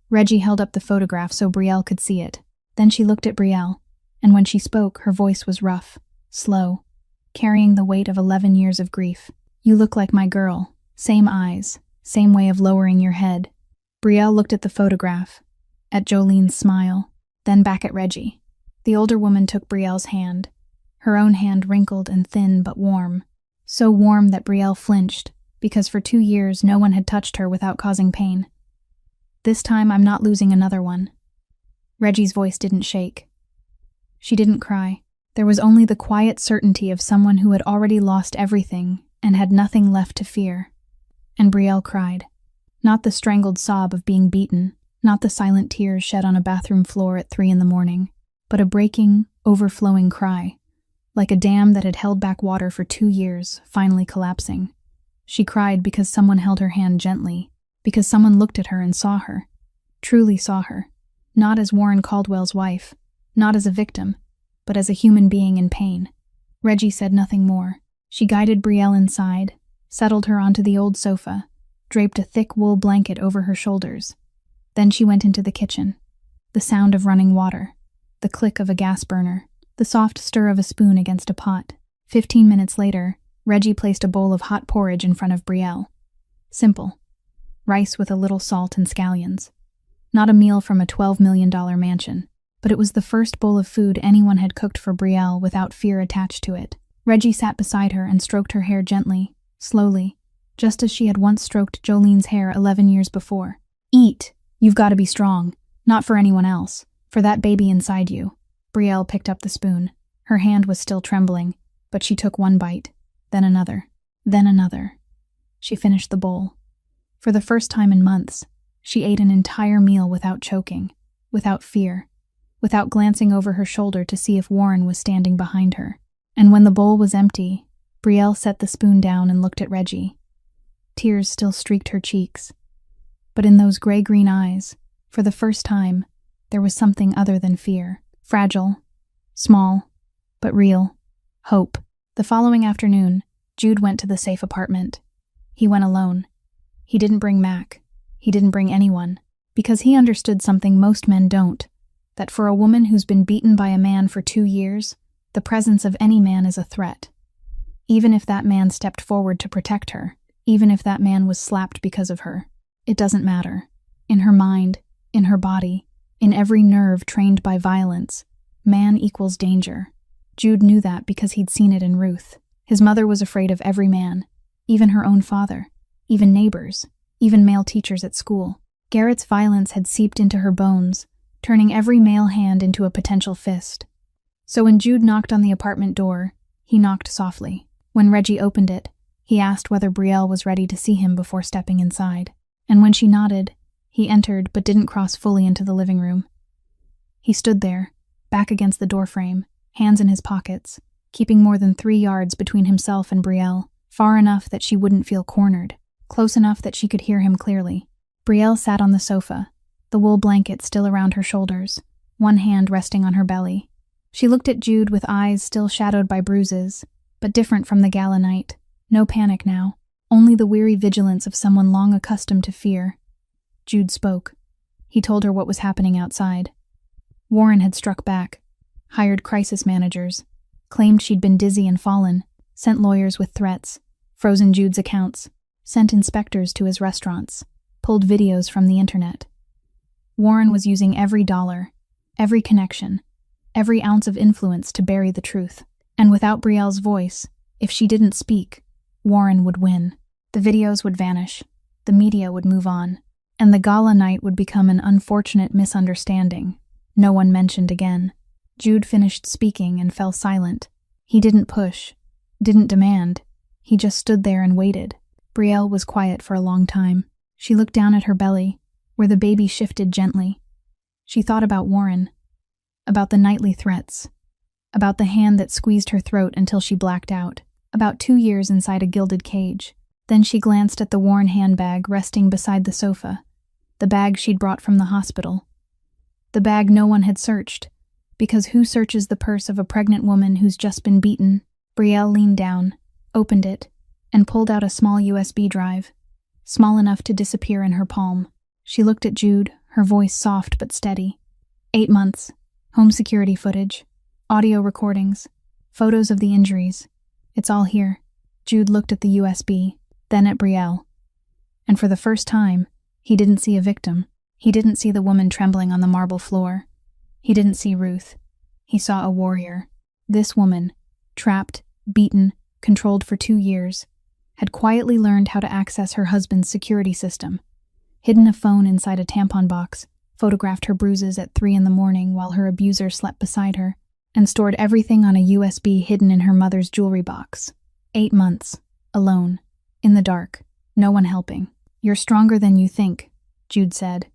Reggie held up the photograph so Brielle could see it. Then she looked at Brielle, and when she spoke, her voice was rough, slow, carrying the weight of 11 years of grief. "You look like my girl. Same eyes, same way of lowering your head." Brielle looked at the photograph, at Jolene's smile, then back at Reggie. The older woman took Brielle's hand, her own hand wrinkled and thin but warm. So warm that Brielle flinched, because for 2 years no one had touched her without causing pain. "This time I'm not losing another one." Reggie's voice didn't shake. She didn't cry. There was only the quiet certainty of someone who had already lost everything and had nothing left to fear. And Brielle cried. Not the strangled sob of being beaten, not the silent tears shed on a bathroom floor at 3 in the morning, but a breaking, overflowing cry, like a dam that had held back water for 2 years, finally collapsing. She cried because someone held her hand gently, because someone looked at her and saw her, truly saw her, not as Warren Caldwell's wife, not as a victim, but as a human being in pain. Reggie said nothing more. She guided Brielle inside, settled her onto the old sofa, draped a thick wool blanket over her shoulders. Then she went into the kitchen. The sound of running water, the click of a gas burner, the soft stir of a spoon against a pot. 15 minutes later, Reggie placed a bowl of hot porridge in front of Brielle. Simple. Rice with a little salt and scallions. Not a meal from a $12 million mansion, but it was the first bowl of food anyone had cooked for Brielle without fear attached to it. Reggie sat beside her and stroked her hair gently, slowly, just as she had once stroked Jolene's hair 11 years before. Eat. You've got to be strong. Not for anyone else. For that baby inside you. Brielle picked up the spoon. Her hand was still trembling, but she took one bite, then another, then another. She finished the bowl. For the first time in months, she ate an entire meal without choking, without fear, without glancing over her shoulder to see if Warren was standing behind her. And when the bowl was empty, Brielle set the spoon down and looked at Reggie. Tears still streaked her cheeks. But in those gray-green eyes, for the first time, there was something other than fear. Fragile, small, but real. Hope. The following afternoon, Jude went to the safe apartment. He went alone. He didn't bring Mac. He didn't bring anyone. Because he understood something most men don't. That for a woman who's been beaten by a man for 2 years, the presence of any man is a threat. Even if that man stepped forward to protect her, even if that man was slapped because of her, it doesn't matter. In her mind, in her body, in every nerve trained by violence, man equals danger. Jude knew that because he'd seen it in Ruth. His mother was afraid of every man, even her own father, even neighbors, even male teachers at school. Garrett's violence had seeped into her bones, turning every male hand into a potential fist. So when Jude knocked on the apartment door, he knocked softly. When Reggie opened it, he asked whether Brielle was ready to see him before stepping inside. And when she nodded, he entered but didn't cross fully into the living room. He stood there, back against the doorframe, hands in his pockets, keeping more than 3 yards between himself and Brielle, far enough that she wouldn't feel cornered, close enough that she could hear him clearly. Brielle sat on the sofa, the wool blanket still around her shoulders, one hand resting on her belly. She looked at Jude with eyes still shadowed by bruises, but different from the gala night. No panic now, only the weary vigilance of someone long accustomed to fear. Jude spoke. He told her what was happening outside. Warren had struck back, hired crisis managers, claimed she'd been dizzy and fallen, sent lawyers with threats, frozen Jude's accounts, sent inspectors to his restaurants, pulled videos from the internet. Warren was using every dollar, every connection, every ounce of influence to bury the truth. And without Brielle's voice, if she didn't speak, Warren would win. The videos would vanish, the media would move on, and the gala night would become an unfortunate misunderstanding. No one mentioned again. Jude finished speaking and fell silent. He didn't push, didn't demand. He just stood there and waited. Brielle was quiet for a long time. She looked down at her belly, where the baby shifted gently. She thought about Warren, about the nightly threats, about the hand that squeezed her throat until she blacked out, about 2 years inside a gilded cage. Then she glanced at the worn handbag resting beside the sofa, the bag she'd brought from the hospital. The bag no one had searched, because who searches the purse of a pregnant woman who's just been beaten? Brielle leaned down, opened it, and pulled out a small USB drive, small enough to disappear in her palm. She looked at Jude, her voice soft but steady. 8 months, home security footage, audio recordings, photos of the injuries. It's all here. Jude looked at the USB, then at Brielle. And for the first time, he didn't see a victim. He didn't see the woman trembling on the marble floor. He didn't see Ruth. He saw a warrior. This woman, trapped, beaten, controlled for 2 years, had quietly learned how to access her husband's security system, hidden a phone inside a tampon box, photographed her bruises at 3 a.m. while her abuser slept beside her, and stored everything on a USB hidden in her mother's jewelry box. 8 months, alone, in the dark, no one helping. "You're stronger than you think," Jude said.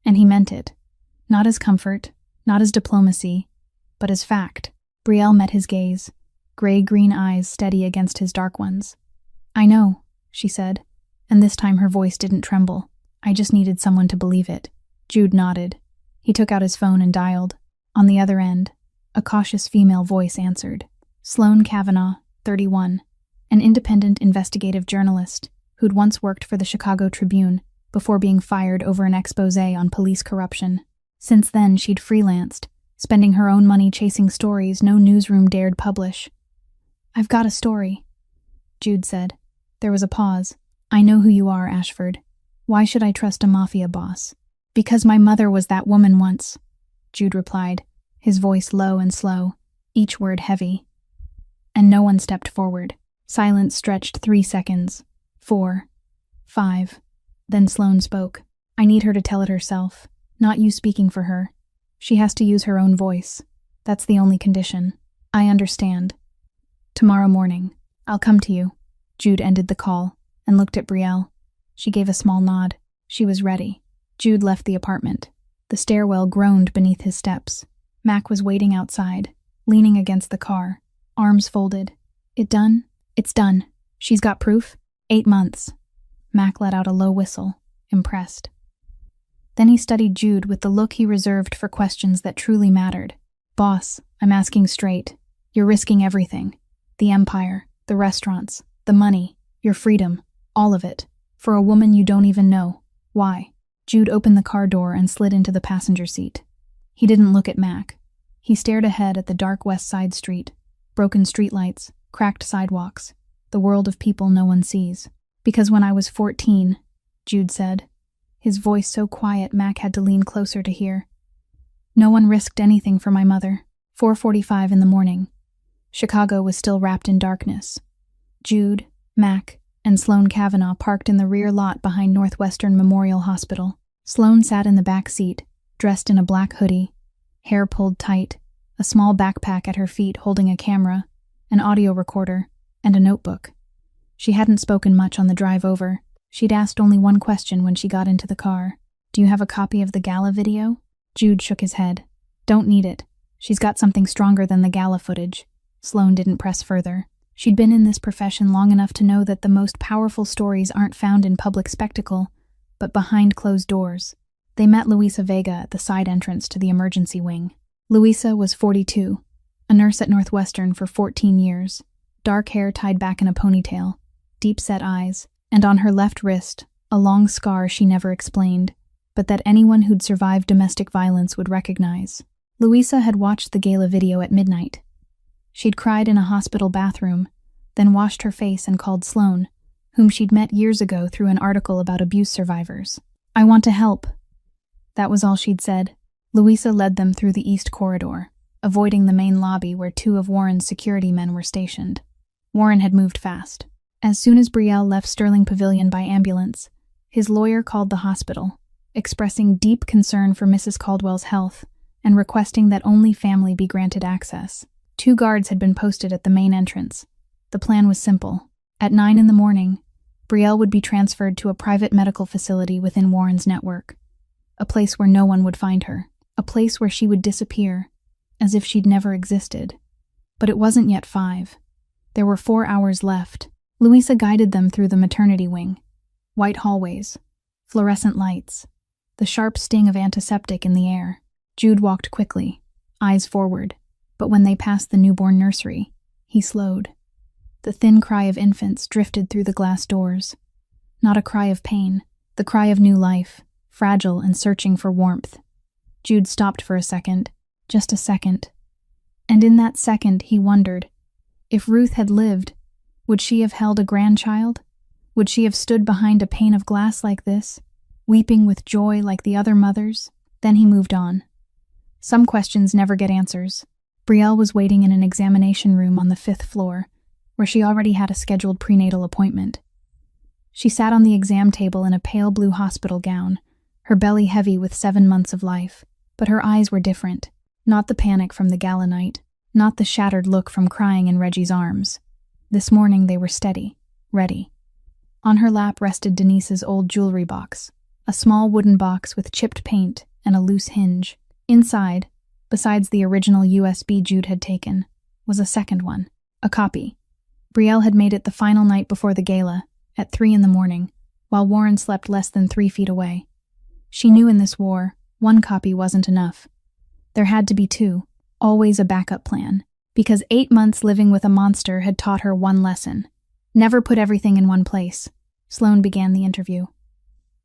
And he meant it. Not as comfort, not as diplomacy, but as fact. Brielle met his gaze, gray-green eyes steady against his dark ones. "I know," she said, and this time her voice didn't tremble. "I just needed someone to believe it." Jude nodded. He took out his phone and dialed. On the other end, a cautious female voice answered. Sloane Kavanaugh, 31, an independent investigative journalist who'd once worked for the Chicago Tribune before being fired over an exposé on police corruption. Since then, she'd freelanced, spending her own money chasing stories no newsroom dared publish. "I've got a story," Jude said. There was a pause. "I know who you are, Ashford. Why should I trust a mafia boss?" "Because my mother was that woman once," Jude replied, his voice low and slow, each word heavy. And no one stepped forward. Silence stretched 3 seconds. 4. 5. Then Sloane spoke. "I need her to tell it herself, not you speaking for her. She has to use her own voice. That's the only condition." "I understand. Tomorrow morning. I'll come to you." Jude ended the call and looked at Brielle. She gave a small nod. She was ready. Jude left the apartment. The stairwell groaned beneath his steps. Mac was waiting outside, leaning against the car, arms folded. "It done?" "It's done. She's got proof?" 8 months. Mac let out a low whistle, impressed. Then he studied Jude with the look he reserved for questions that truly mattered. "Boss, I'm asking straight. You're risking everything. The empire, the restaurants, the money, your freedom, all of it, for a woman you don't even know. Why?" Jude opened the car door and slid into the passenger seat. He didn't look at Mac. He stared ahead at the dark West Side Street, broken streetlights, cracked sidewalks, the world of people no one sees. "Because when I was 14, Jude said, his voice so quiet Mac had to lean closer to hear. "No one risked anything for my mother." 4:45 in the morning. Chicago was still wrapped in darkness. Jude, Mac, and Sloane Kavanaugh parked in the rear lot behind Northwestern Memorial Hospital. Sloane sat in the back seat, dressed in a black hoodie, hair pulled tight, a small backpack at her feet holding a camera, an audio recorder, and a notebook. She hadn't spoken much on the drive over. She'd asked only one question when she got into the car. "Do you have a copy of the gala video?" Jude shook his head. "Don't need it. She's got something stronger than the gala footage." Sloane didn't press further. She'd been in this profession long enough to know that the most powerful stories aren't found in public spectacle, but behind closed doors. They met Luisa Vega at the side entrance to the emergency wing. Luisa was 42, a nurse at Northwestern for 14 years, dark hair tied back in a ponytail, deep-set eyes, and on her left wrist, a long scar she never explained, but that anyone who'd survived domestic violence would recognize. Luisa had watched the gala video at midnight. She'd cried in a hospital bathroom, then washed her face and called Sloane, whom she'd met years ago through an article about abuse survivors. "I want to help." That was all she'd said. Luisa led them through the east corridor, avoiding the main lobby where 2 of Warren's security men were stationed. Warren had moved fast. As soon as Brielle left Sterling Pavilion by ambulance, his lawyer called the hospital, expressing deep concern for Mrs. Caldwell's health and requesting that only family be granted access. 2 guards had been posted at the main entrance. The plan was simple. At 9 in the morning, Brielle would be transferred to a private medical facility within Warren's network, a place where no one would find her, a place where she would disappear, as if she'd never existed. But it wasn't yet 5. There were 4 hours left. Luisa guided them through the maternity wing. White hallways, fluorescent lights, the sharp sting of antiseptic in the air. Jude walked quickly, eyes forward, but when they passed the newborn nursery, he slowed. The thin cry of infants drifted through the glass doors. Not a cry of pain, the cry of new life, fragile and searching for warmth. Jude stopped for a second, just a second. And in that second, he wondered, if Ruth had lived, would she have held a grandchild? Would she have stood behind a pane of glass like this, weeping with joy like the other mothers? Then he moved on. Some questions never get answers. Brielle was waiting in an examination room on the 5th floor, where she already had a scheduled prenatal appointment. She sat on the exam table in a pale blue hospital gown, her belly heavy with 7 months of life, but her eyes were different. Not the panic from the gala night, not the shattered look from crying in Reggie's arms. This morning they were steady, ready. On her lap rested Denise's old jewelry box, a small wooden box with chipped paint and a loose hinge. Inside, besides the original USB Jude had taken, was a second one, a copy. Brielle had made it the final night before the gala, at 3 in the morning, while Warren slept less than 3 feet away. She knew in this war, 1 copy wasn't enough. There had to be 2, always a backup plan, because 8 months living with a monster had taught her one lesson. Never put everything in one place. Sloane began the interview.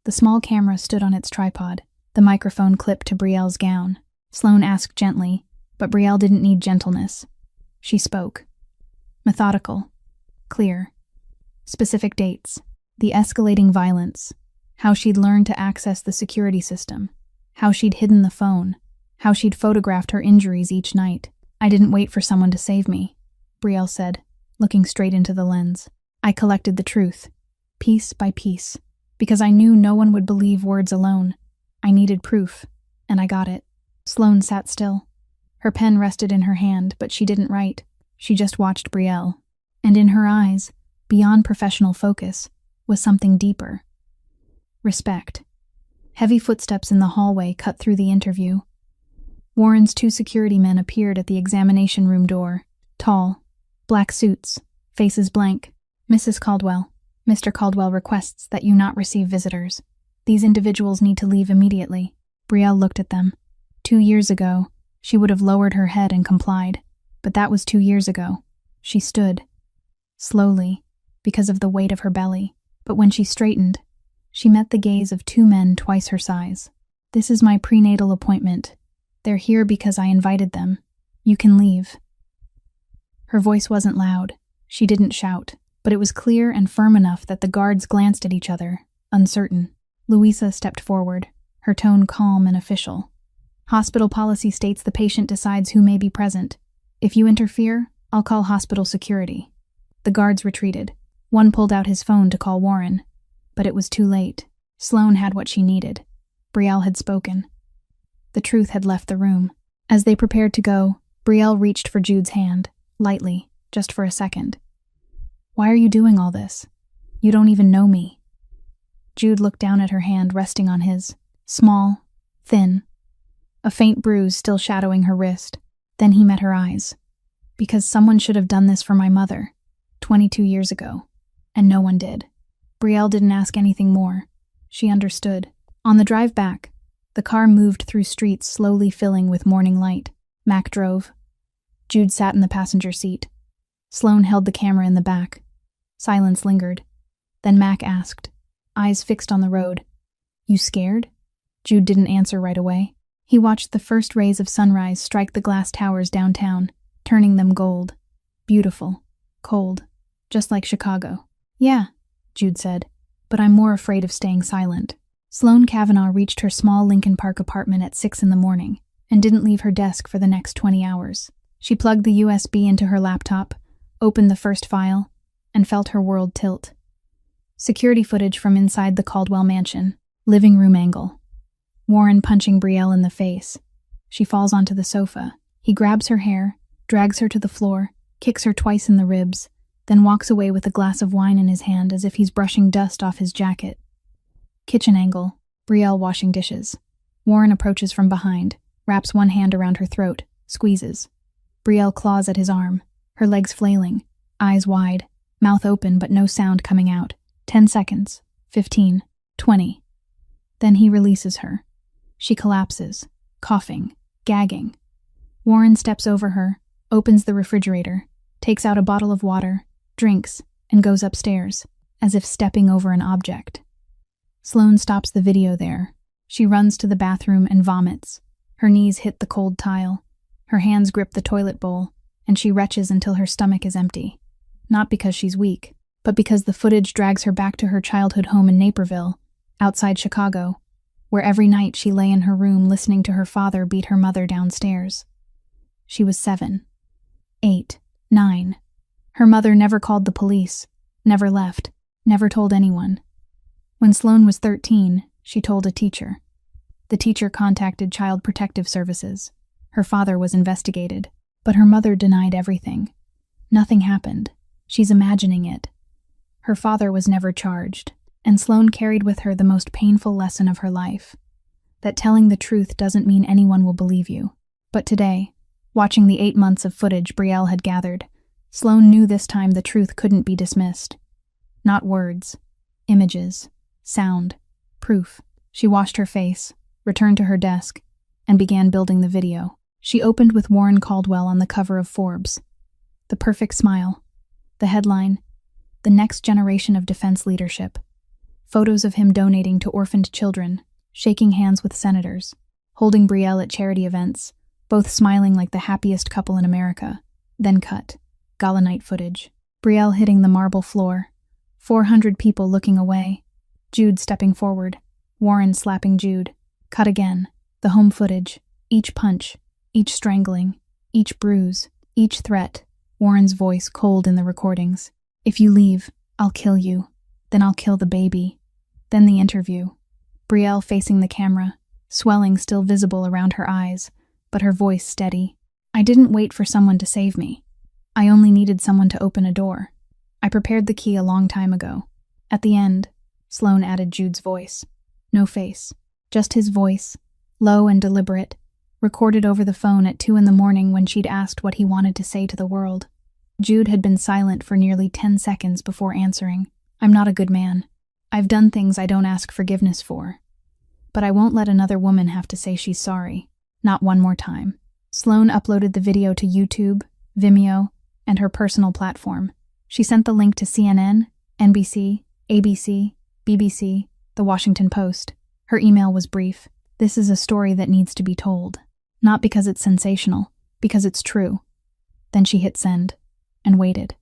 The small camera stood on its tripod, the microphone clipped to Brielle's gown. Sloane asked gently, but Brielle didn't need gentleness. She spoke. Methodical. Clear. Specific dates. The escalating violence. How she'd learned to access the security system. How she'd hidden the phone. How she'd photographed her injuries each night. I didn't wait for someone to save me, Brielle said, looking straight into the lens. I collected the truth, piece by piece, because I knew no one would believe words alone. I needed proof, and I got it. Sloane sat still. Her pen rested in her hand, but she didn't write. She just watched Brielle. And in her eyes, beyond professional focus, was something deeper. Respect. Heavy footsteps in the hallway cut through the interview. Warren's 2 security men appeared at the examination room door. Tall, black suits, faces blank. Mrs. Caldwell, Mr. Caldwell requests that you not receive visitors. These individuals need to leave immediately. Brielle looked at them. 2 years ago, she would have lowered her head and complied, but that was 2 years ago. She stood, slowly, because of the weight of her belly, but when she straightened, she met the gaze of 2 men twice her size. This is my prenatal appointment. They're here because I invited them. You can leave. Her voice wasn't loud. She didn't shout, but it was clear and firm enough that the guards glanced at each other, uncertain. Louisa stepped forward, her tone calm and official. Hospital policy states the patient decides who may be present. If you interfere, I'll call hospital security. The guards retreated. One pulled out his phone to call Warren, but it was too late. Sloane had what she needed. Brielle had spoken. The truth had left the room. As they prepared to go, Brielle reached for Jude's hand, lightly, just for a second. Why are you doing all this? You don't even know me. Jude looked down at her hand resting on his, small, thin, a faint bruise still shadowing her wrist. Then he met her eyes. Because someone should have done this for my mother, 22 years ago, and no one did. Brielle didn't ask anything more. She understood. On the drive back, the car moved through streets slowly filling with morning light. Mac drove. Jude sat in the passenger seat. Sloane held the camera in the back. Silence lingered. Then Mac asked, eyes fixed on the road, "You scared?" Jude didn't answer right away. He watched the first rays of sunrise strike the glass towers downtown, turning them gold. Beautiful. Cold. Just like Chicago. Yeah, Jude said, but I'm more afraid of staying silent. Sloane Kavanaugh reached her small Lincoln Park apartment at 6 in the morning and didn't leave her desk for the next 20 hours. She plugged the USB into her laptop, opened the first file, and felt her world tilt. Security footage from inside the Caldwell mansion. Living room angle. Warren punching Brielle in the face. She falls onto the sofa. He grabs her hair, drags her to the floor, kicks her twice in the ribs, then walks away with a glass of wine in his hand as if he's brushing dust off his jacket. Kitchen angle. Brielle washing dishes. Warren approaches from behind, wraps one hand around her throat, squeezes. Brielle claws at his arm, her legs flailing, eyes wide, mouth open but no sound coming out. 10 seconds. 15. 20. Then he releases her. She collapses, coughing, gagging. Warren steps over her, opens the refrigerator, takes out a bottle of water, drinks, and goes upstairs, as if stepping over an object. Sloane stops the video there. She runs to the bathroom and vomits. Her knees hit the cold tile. Her hands grip the toilet bowl, and she retches until her stomach is empty. Not because she's weak, but because the footage drags her back to her childhood home in Naperville, outside Chicago, where every night she lay in her room listening to her father beat her mother downstairs. She was 7, 8, 9. Her mother never called the police, never left, never told anyone. When Sloane was 13, she told a teacher. The teacher contacted Child Protective Services. Her father was investigated, but her mother denied everything. Nothing happened. She's imagining it. Her father was never charged, and Sloane carried with her the most painful lesson of her life, that telling the truth doesn't mean anyone will believe you. But today, watching the 8 months of footage Brielle had gathered, Sloane knew this time the truth couldn't be dismissed. Not words, images, sound, proof. She washed her face, returned to her desk, and began building the video. She opened with Warren Caldwell on the cover of Forbes. The perfect smile. The headline, "The Next Generation of Defense Leadership." Photos of him donating to orphaned children, shaking hands with senators, holding Brielle at charity events, both smiling like the happiest couple in America. Then cut. Gala night footage. Brielle hitting the marble floor. 400 people looking away. Jude stepping forward. Warren slapping Jude. Cut again. The home footage. Each punch. Each strangling. Each bruise. Each threat. Warren's voice cold in the recordings. If you leave, I'll kill you. Then I'll kill the baby. Then the interview. Brielle facing the camera, swelling still visible around her eyes, but her voice steady. I didn't wait for someone to save me. I only needed someone to open a door. I prepared the key a long time ago. At the end, Sloan added Jude's voice. No face, just his voice, low and deliberate, recorded over the phone at 2 a.m. when she'd asked what he wanted to say to the world. Jude had been silent for nearly 10 seconds before answering. I'm not a good man. I've done things I don't ask forgiveness for. But I won't let another woman have to say she's sorry. Not one more time. Sloan uploaded the video to YouTube, Vimeo, and her personal platform. She sent the link to CNN, NBC, ABC, BBC, The Washington Post. Her email was brief. This is a story that needs to be told. Not because it's sensational, because it's true. Then she hit send, and waited.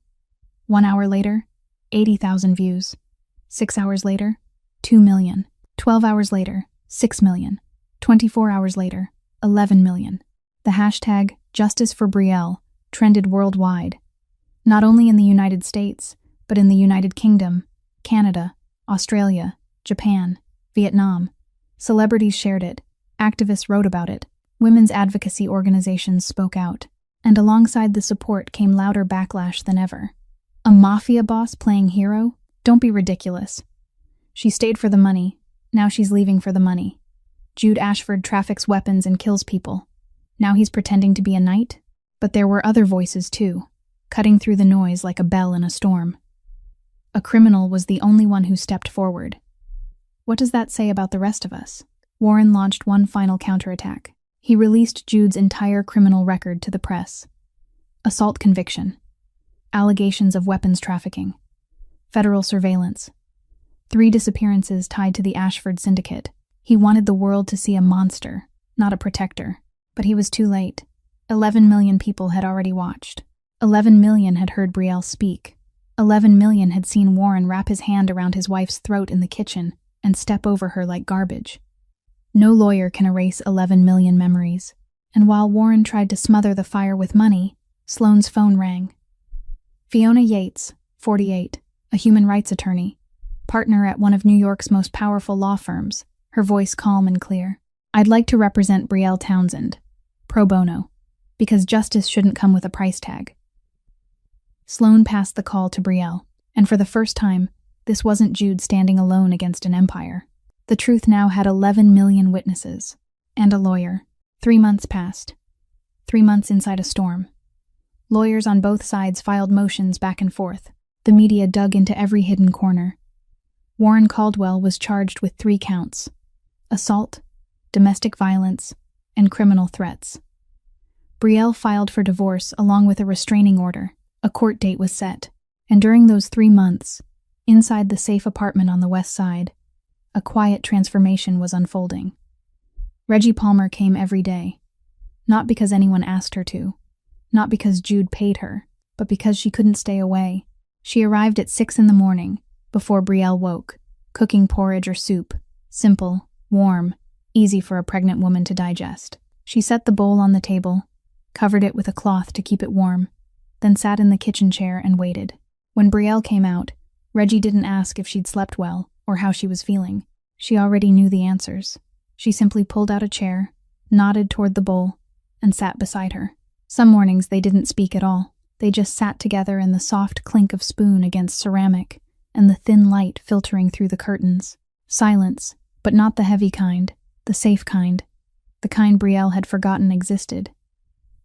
1 hour later, 80,000 views. 6 hours later, 2 million. 12 hours later, 6 million. 24 hours later, 11 million. The hashtag Justice for Brielle trended worldwide, not only in the United States, but in the United Kingdom, Canada, Australia, Japan, Vietnam. Celebrities shared it, activists wrote about it, women's advocacy organizations spoke out, and alongside the support came louder backlash than ever. A mafia boss playing hero? Don't be ridiculous. She stayed for the money, now she's leaving for the money. Jude Ashford traffics weapons and kills people. Now he's pretending to be a knight? But there were other voices too, cutting through the noise like a bell in a storm. A criminal was the only one who stepped forward. What does that say about the rest of us? Warren launched one final counterattack. He released Jude's entire criminal record to the press. Assault conviction. Allegations of weapons trafficking. Federal surveillance. 3 disappearances tied to the Ashford syndicate. He wanted the world to see a monster, not a protector. But he was too late. 11 million people had already watched. 11 million had heard Brielle speak. 11 million had seen Warren wrap his hand around his wife's throat in the kitchen and step over her like garbage. No lawyer can erase 11 million memories. And while Warren tried to smother the fire with money, Sloan's phone rang. Fiona Yates, 48, a human rights attorney, partner at one of New York's most powerful law firms, her voice calm and clear. I'd like to represent Brielle Townsend, pro bono, because justice shouldn't come with a price tag. Sloan passed the call to Brielle, and for the first time, this wasn't Jude standing alone against an empire. The truth now had 11 million witnesses, and a lawyer. 3 months passed. 3 months inside a storm. Lawyers on both sides filed motions back and forth. The media dug into every hidden corner. Warren Caldwell was charged with 3 counts: assault, domestic violence, and criminal threats. Brielle filed for divorce along with a restraining order. A court date was set, and during those 3 months, inside the safe apartment on the west side, a quiet transformation was unfolding. Reggie Palmer came every day, not because anyone asked her to, not because Jude paid her, but because she couldn't stay away. She arrived at 6 a.m, before Brielle woke, cooking porridge or soup, simple, warm, easy for a pregnant woman to digest. She set the bowl on the table, covered it with a cloth to keep it warm, then sat in the kitchen chair and waited. When Brielle came out, Reggie didn't ask if she'd slept well or how she was feeling. She already knew the answers. She simply pulled out a chair, nodded toward the bowl, and sat beside her. Some mornings they didn't speak at all. They just sat together in the soft clink of spoon against ceramic and the thin light filtering through the curtains. Silence, but not the heavy kind, the safe kind, the kind Brielle had forgotten existed.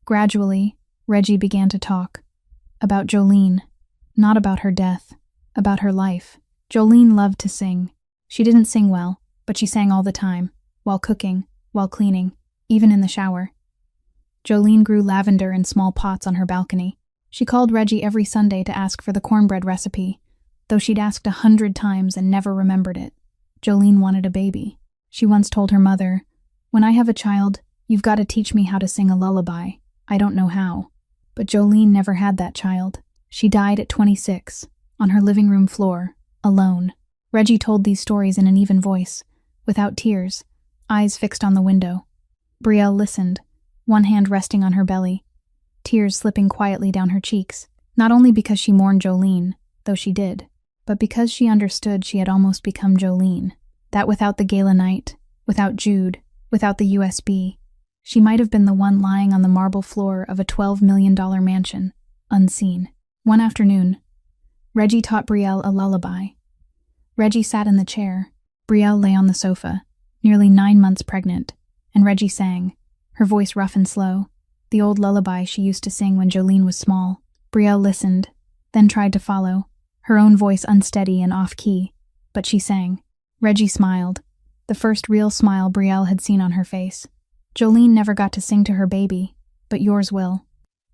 Gradually, Reggie began to talk. About Jolene, not about her death, about her life. Jolene loved to sing. She didn't sing well, but she sang all the time, while cooking, while cleaning, even in the shower. Jolene grew lavender in small pots on her balcony. She called Reggie every Sunday to ask for the cornbread recipe, though she'd asked 100 times and never remembered it. Jolene wanted a baby. She once told her mother, When I have a child, you've got to teach me how to sing a lullaby. I don't know how. But Jolene never had that child. She died at 26, on her living room floor, alone. Reggie told these stories in an even voice, without tears, eyes fixed on the window. Brielle listened, one hand resting on her belly, tears slipping quietly down her cheeks, not only because she mourned Jolene, though she did, but because she understood she had almost become Jolene, that without the gala night, without Jude, without the USB, she might have been the one lying on the marble floor of a $12 million mansion, unseen. One afternoon, Reggie taught Brielle a lullaby. Reggie sat in the chair. Brielle lay on the sofa, nearly 9 months pregnant, and Reggie sang, her voice rough and slow, the old lullaby she used to sing when Jolene was small. Brielle listened, then tried to follow, her own voice unsteady and off-key, but she sang. Reggie smiled, the first real smile Brielle had seen on her face. Jolene never got to sing to her baby, but yours will.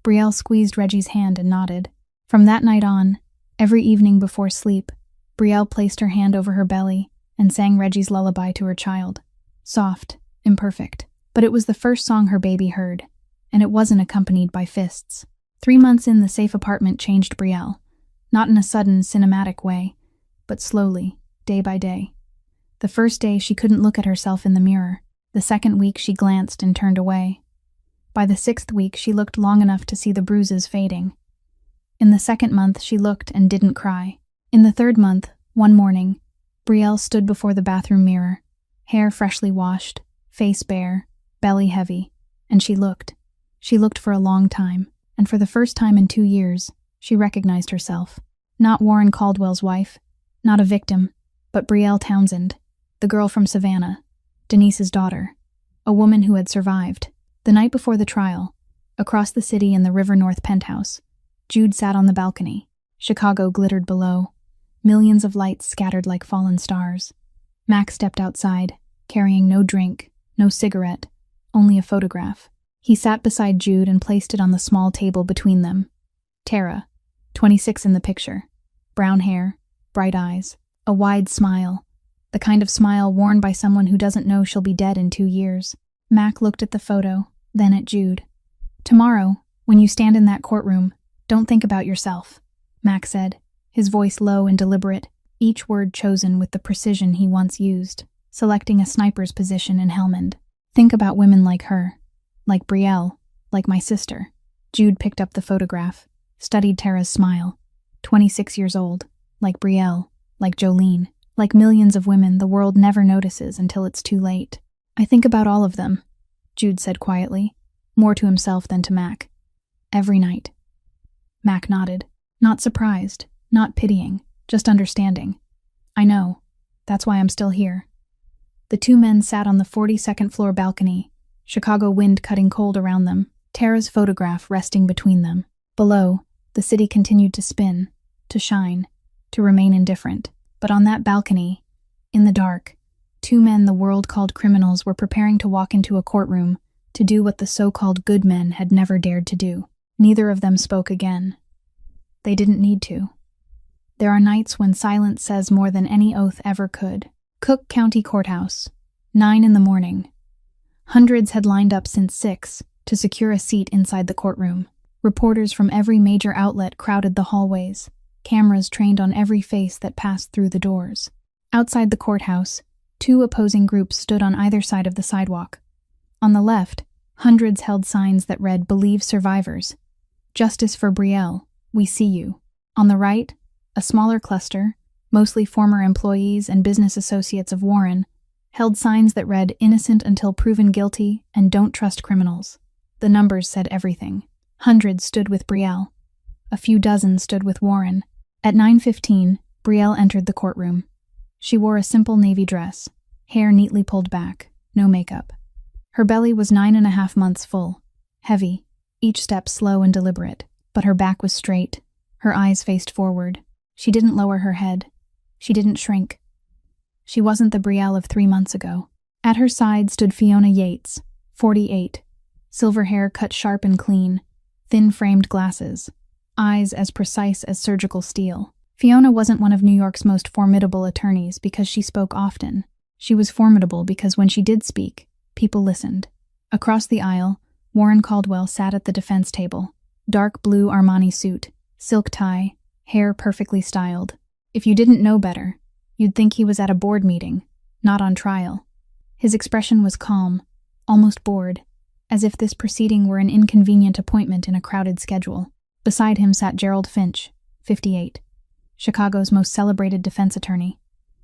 Brielle squeezed Reggie's hand and nodded. From that night on, every evening before sleep, Brielle placed her hand over her belly and sang Reggie's lullaby to her child. Soft, imperfect, but it was the first song her baby heard, and it wasn't accompanied by fists. 3 months in, the safe apartment changed Brielle, not in a sudden, cinematic way, but slowly, day by day. The first day she couldn't look at herself in the mirror. The second week she glanced and turned away. By the 6th week she looked long enough to see the bruises fading. In the 2nd month she looked and didn't cry. In the 3rd month, one morning, Brielle stood before the bathroom mirror, hair freshly washed, face bare, belly heavy, and she looked. She looked for a long time, and for the first time in 2 years, she recognized herself. Not Warren Caldwell's wife, not a victim, but Brielle Townsend, the girl from Savannah, Denise's daughter, a woman who had survived. The night before the trial, across the city in the River North penthouse, Jude sat on the balcony. Chicago glittered below, millions of lights scattered like fallen stars. Mac stepped outside, carrying no drink, no cigarette, only a photograph. He sat beside Jude and placed it on the small table between them. Tara, 26 in the picture, brown hair, bright eyes, a wide smile, the kind of smile worn by someone who doesn't know she'll be dead in 2 years. Mac looked at the photo, then at Jude. "Tomorrow, when you stand in that courtroom, don't think about yourself," Mac said, his voice low and deliberate, each word chosen with the precision he once used, selecting a sniper's position in Helmand. "Think about women like her, like Brielle, like my sister." Jude picked up the photograph, studied Tara's smile. 26 years old, like Brielle, like Jolene, like millions of women the world never notices until it's too late. "I think about all of them," Jude said quietly, more to himself than to Mac. "Every night." Mac nodded, not surprised, not pitying, just understanding. "I know. That's why I'm still here." The 2 men sat on the 42nd floor balcony, Chicago wind cutting cold around them, Tara's photograph resting between them. Below, the city continued to spin, to shine, to remain indifferent. But on that balcony, in the dark, 2 men the world called criminals were preparing to walk into a courtroom to do what the so-called good men had never dared to do. Neither of them spoke again. They didn't need to. There are nights when silence says more than any oath ever could. Cook County Courthouse, 9 in the morning. Hundreds had lined up since 6 to secure a seat inside the courtroom. Reporters from every major outlet crowded the hallways, cameras trained on every face that passed through the doors. Outside the courthouse, 2 opposing groups stood on either side of the sidewalk. On the left, hundreds held signs that read "Believe Survivors," "Justice for Brielle, we see you." On the right, a smaller cluster, mostly former employees and business associates of Warren, held signs that read "Innocent until proven guilty" and "Don't trust criminals." The numbers said everything. Hundreds stood with Brielle. A few dozen stood with Warren. At 9:15, Brielle entered the courtroom. She wore a simple navy dress, hair neatly pulled back, no makeup. Her belly was 9.5 months full, heavy, each step slow and deliberate, but her back was straight, her eyes faced forward. She didn't lower her head. She didn't shrink. She wasn't the Brielle of 3 months ago. At her side stood Fiona Yates, 48, silver hair cut sharp and clean, thin-framed glasses, eyes as precise as surgical steel. Fiona wasn't one of New York's most formidable attorneys because she spoke often. She was formidable because when she did speak, People listened. Across the aisle, Warren Caldwell sat at the defense table. Dark blue Armani suit, silk tie, hair perfectly styled. If you didn't know better, you'd think he was at a board meeting, not on trial. His expression was calm, almost bored, as if this proceeding were an inconvenient appointment in a crowded schedule. Beside him sat Gerald Finch, 58, Chicago's most celebrated defense attorney,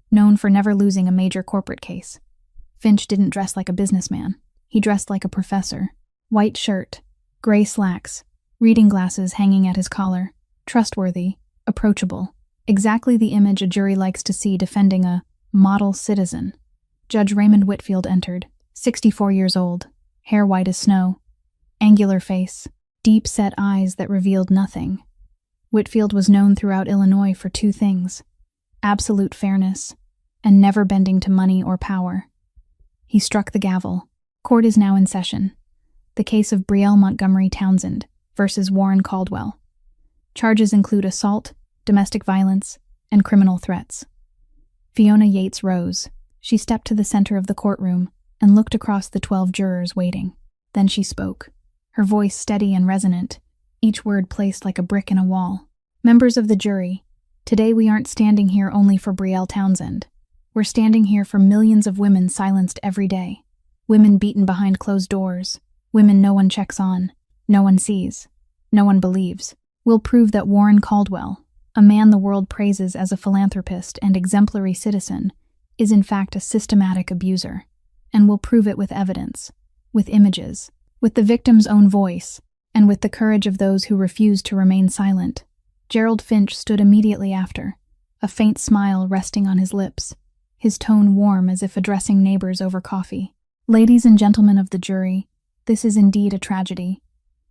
known for never losing a major corporate case. Finch didn't dress like a businessman. He dressed like a professor. White shirt, gray slacks, reading glasses hanging at his collar, trustworthy, approachable, exactly the image a jury likes to see defending a model citizen. Judge Raymond Whitfield entered, 64 years old, hair white as snow, angular face, deep-set eyes that revealed nothing. Whitfield was known throughout Illinois for two things: absolute fairness and never bending to money or power. He struck the gavel. Court is now in session. The case of Brielle Montgomery Townsend versus Warren Caldwell. Charges include assault, domestic violence, and criminal threats. Fiona Yates rose. She stepped to the center of the courtroom and looked across the 12 jurors waiting. Then she spoke, her voice steady and resonant, each word placed like a brick in a wall. Members of the jury, today we aren't standing here only for Brielle Townsend. We're standing here for millions of women silenced every day. Women beaten behind closed doors. Women no one checks on, no one sees, no one believes. We'll prove that Warren Caldwell, a man the world praises as a philanthropist and exemplary citizen, is in fact a systematic abuser. And we'll prove it with evidence, with images, with the victim's own voice, and with the courage of those who refuse to remain silent. Gerald Finch stood immediately after, a faint smile resting on his lips, his tone warm as if addressing neighbors over coffee. Ladies and gentlemen of the jury, this is indeed a tragedy.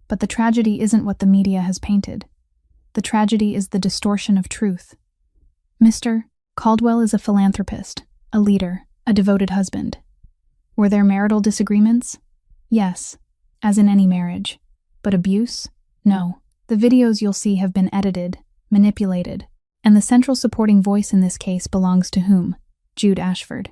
But the tragedy isn't what the media has painted. The tragedy is the distortion of truth. Mr. Caldwell is a philanthropist, a leader, a devoted husband. Were there marital disagreements? Yes, as in any marriage. But abuse? No. The videos you'll see have been edited, manipulated, and the central supporting voice in this case belongs to whom? Jude Ashford.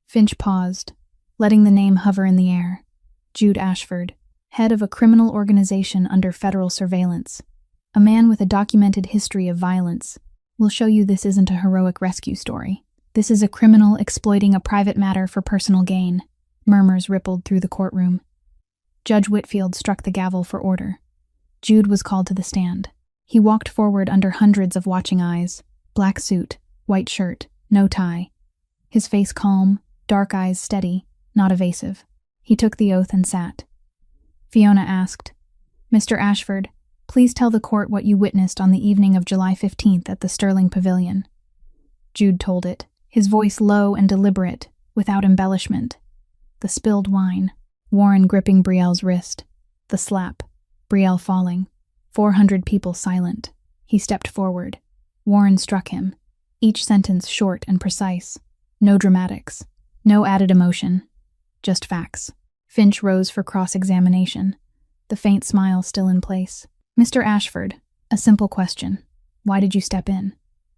Finch paused, letting the name hover in the air. Jude Ashford, head of a criminal organization under federal surveillance. A man with a documented history of violence. We'll show you this isn't a heroic rescue story. This is a criminal exploiting a private matter for personal gain. Murmurs rippled through the courtroom. Judge Whitfield struck the gavel for order. Jude was called to the stand. He walked forward under hundreds of watching eyes. Black suit, white shirt, no tie. His face calm, dark eyes steady, not evasive. He took the oath and sat. Fiona asked, "Mr. Ashford, please tell the court what you witnessed on the evening of July 15th at the Sterling Pavilion." Jude told it, his voice low and deliberate, without embellishment. The spilled wine, Warren gripping Brielle's wrist, the slap, Brielle falling, 400 people silent. He stepped forward. Warren struck him, each sentence short and precise. No dramatics, no added emotion, just facts. Finch rose for cross-examination, the faint smile still in place. "Mr. Ashford, a simple question. Why did you step in?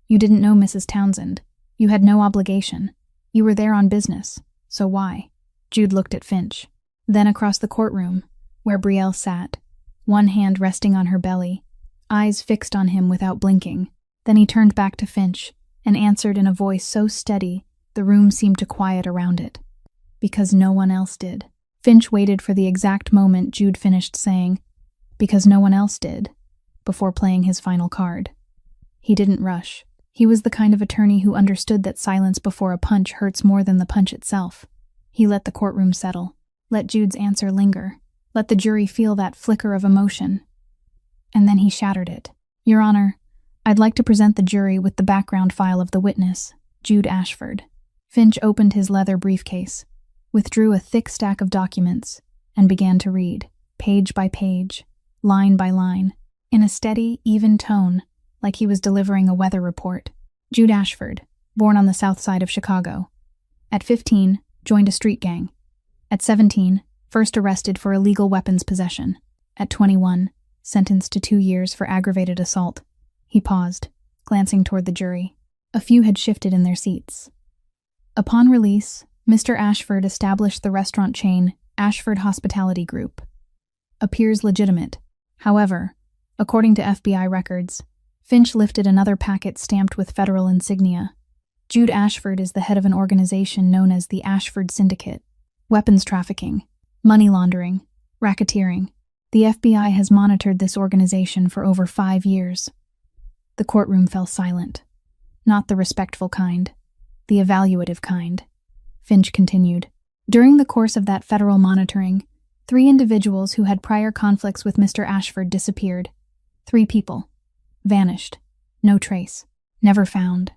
You didn't know Mrs. Townsend. You had no obligation. You were there on business. So why?" Jude looked at Finch, then across the courtroom, where Brielle sat, one hand resting on her belly, eyes fixed on him without blinking. Then he turned back to Finch and answered in a voice so steady the room seemed to quiet around it. "Because no one else did." Finch waited for the exact moment Jude finished saying, "Because no one else did," before playing his final card. He didn't rush. He was the kind of attorney who understood that silence before a punch hurts more than the punch itself. He let the courtroom settle. Let Jude's answer linger. Let the jury feel that flicker of emotion. And then he shattered it. "Your Honor, I'd like to present the jury with the background file of the witness, Jude Ashford." Finch opened his leather briefcase, withdrew a thick stack of documents, and began to read, page by page, line by line, in a steady, even tone, like he was delivering a weather report. Jude Ashford, born on the south side of Chicago. At 15, joined a street gang. At 17, first arrested for illegal weapons possession. At 21, sentenced to 2 years for aggravated assault. He paused, glancing toward the jury. A few had shifted in their seats. Upon release, Mr. Ashford established the restaurant chain Ashford Hospitality Group. Appears legitimate. However, according to FBI records, Finch lifted another packet stamped with federal insignia. Jude Ashford is the head of an organization known as the Ashford Syndicate. Weapons trafficking, money laundering, racketeering. The FBI has monitored this organization for over 5 years. The courtroom fell silent. Not the respectful kind, the evaluative kind. Finch continued. During the course of that federal monitoring, 3 individuals who had prior conflicts with Mr. Ashford disappeared. 3 people. Vanished. No trace. Never found.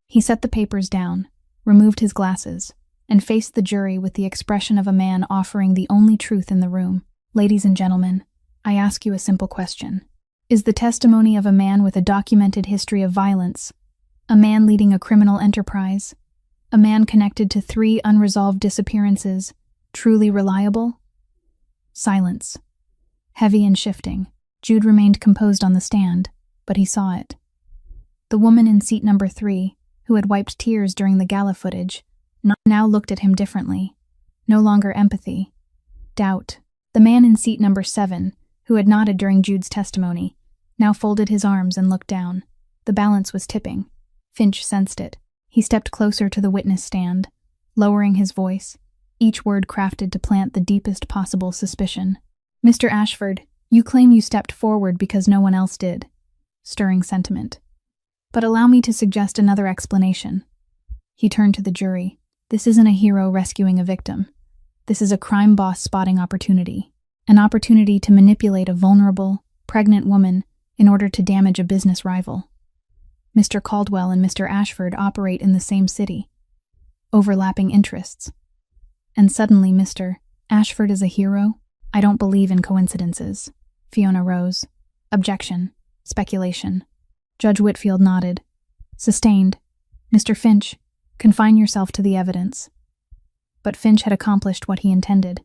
He set the papers down, removed his glasses, and faced the jury with the expression of a man offering the only truth in the room. Ladies and gentlemen, I ask you a simple question. Is the testimony of a man with a documented history of violence, a man leading a criminal enterprise, a man connected to 3 unresolved disappearances, truly reliable? Silence. Heavy and shifting. Jude remained composed on the stand, but he saw it. The woman in seat number 3, who had wiped tears during the gala footage, now looked at him differently. No longer empathy. Doubt. The man in seat number 7, who had nodded during Jude's testimony, now folded his arms and looked down. The balance was tipping. Finch sensed it. He stepped closer to the witness stand, lowering his voice, each word crafted to plant the deepest possible suspicion. Mr. Ashford, you claim you stepped forward because no one else did. Stirring sentiment. But allow me to suggest another explanation. He turned to the jury. This isn't a hero rescuing a victim. This is a crime boss spotting opportunity. An opportunity to manipulate a vulnerable, pregnant woman in order to damage a business rival. Mr. Caldwell and Mr. Ashford operate in the same city. Overlapping interests. And suddenly Mr. Ashford is a hero? I don't believe in coincidences. Fiona rose. Objection. Speculation. Judge Whitfield nodded. Sustained. Mr. Finch, confine yourself to the evidence. But Finch had accomplished what he intended.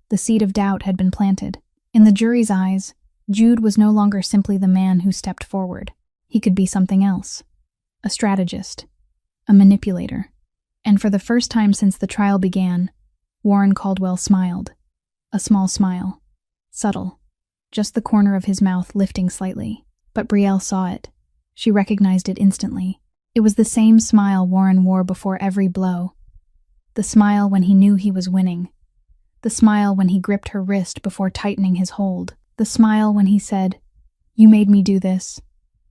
The seed of doubt had been planted. In the jury's eyes, Jude was no longer simply the man who stepped forward. He could be something else. A strategist. A manipulator. And for the first time since the trial began, Warren Caldwell smiled. A small smile. Subtle. Just the corner of his mouth lifting slightly. But Brielle saw it. She recognized it instantly. It was the same smile Warren wore before every blow. The smile when he knew he was winning. The smile when he gripped her wrist before tightening his hold. The smile when he said, "You made me do this,"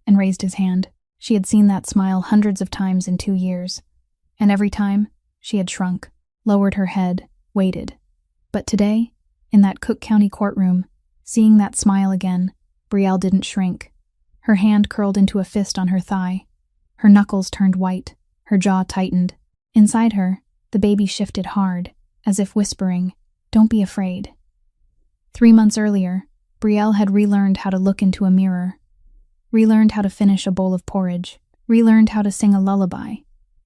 and raised his hand. She had seen that smile hundreds of times in 2 years, and every time, she had shrunk, lowered her head, waited. But today, in that Cook County courtroom, seeing that smile again, Brielle didn't shrink. Her hand curled into a fist on her thigh. Her knuckles turned white, her jaw tightened. Inside her, the baby shifted hard, as if whispering, "Don't be afraid." 3 months earlier, Brielle had relearned how to look into a mirror, relearned how to finish a bowl of porridge, relearned how to sing a lullaby,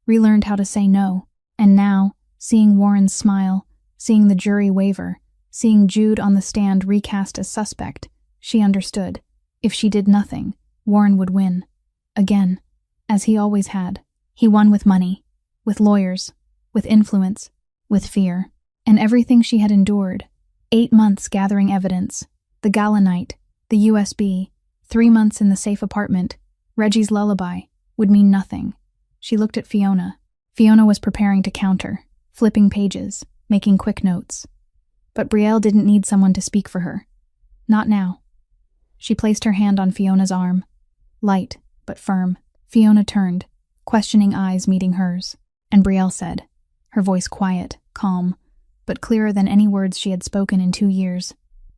relearned how to say no, and now, seeing Warren's smile, seeing the jury waver, seeing Jude on the stand recast as suspect, she understood. If she did nothing, Warren would win. Again, as he always had. He won with money, with lawyers, with influence, with fear, and everything she had endured. 8 months gathering evidence, the gala night, the USB, 3 months in the safe apartment, Reggie's lullaby, would mean nothing. She looked at Fiona. Fiona was preparing to counter, flipping pages, making quick notes. But Brielle didn't need someone to speak for her. Not now. She placed her hand on Fiona's arm. Light, but firm. Fiona turned, questioning eyes meeting hers, and Brielle said, her voice quiet, calm, but clearer than any words she had spoken in 2 years,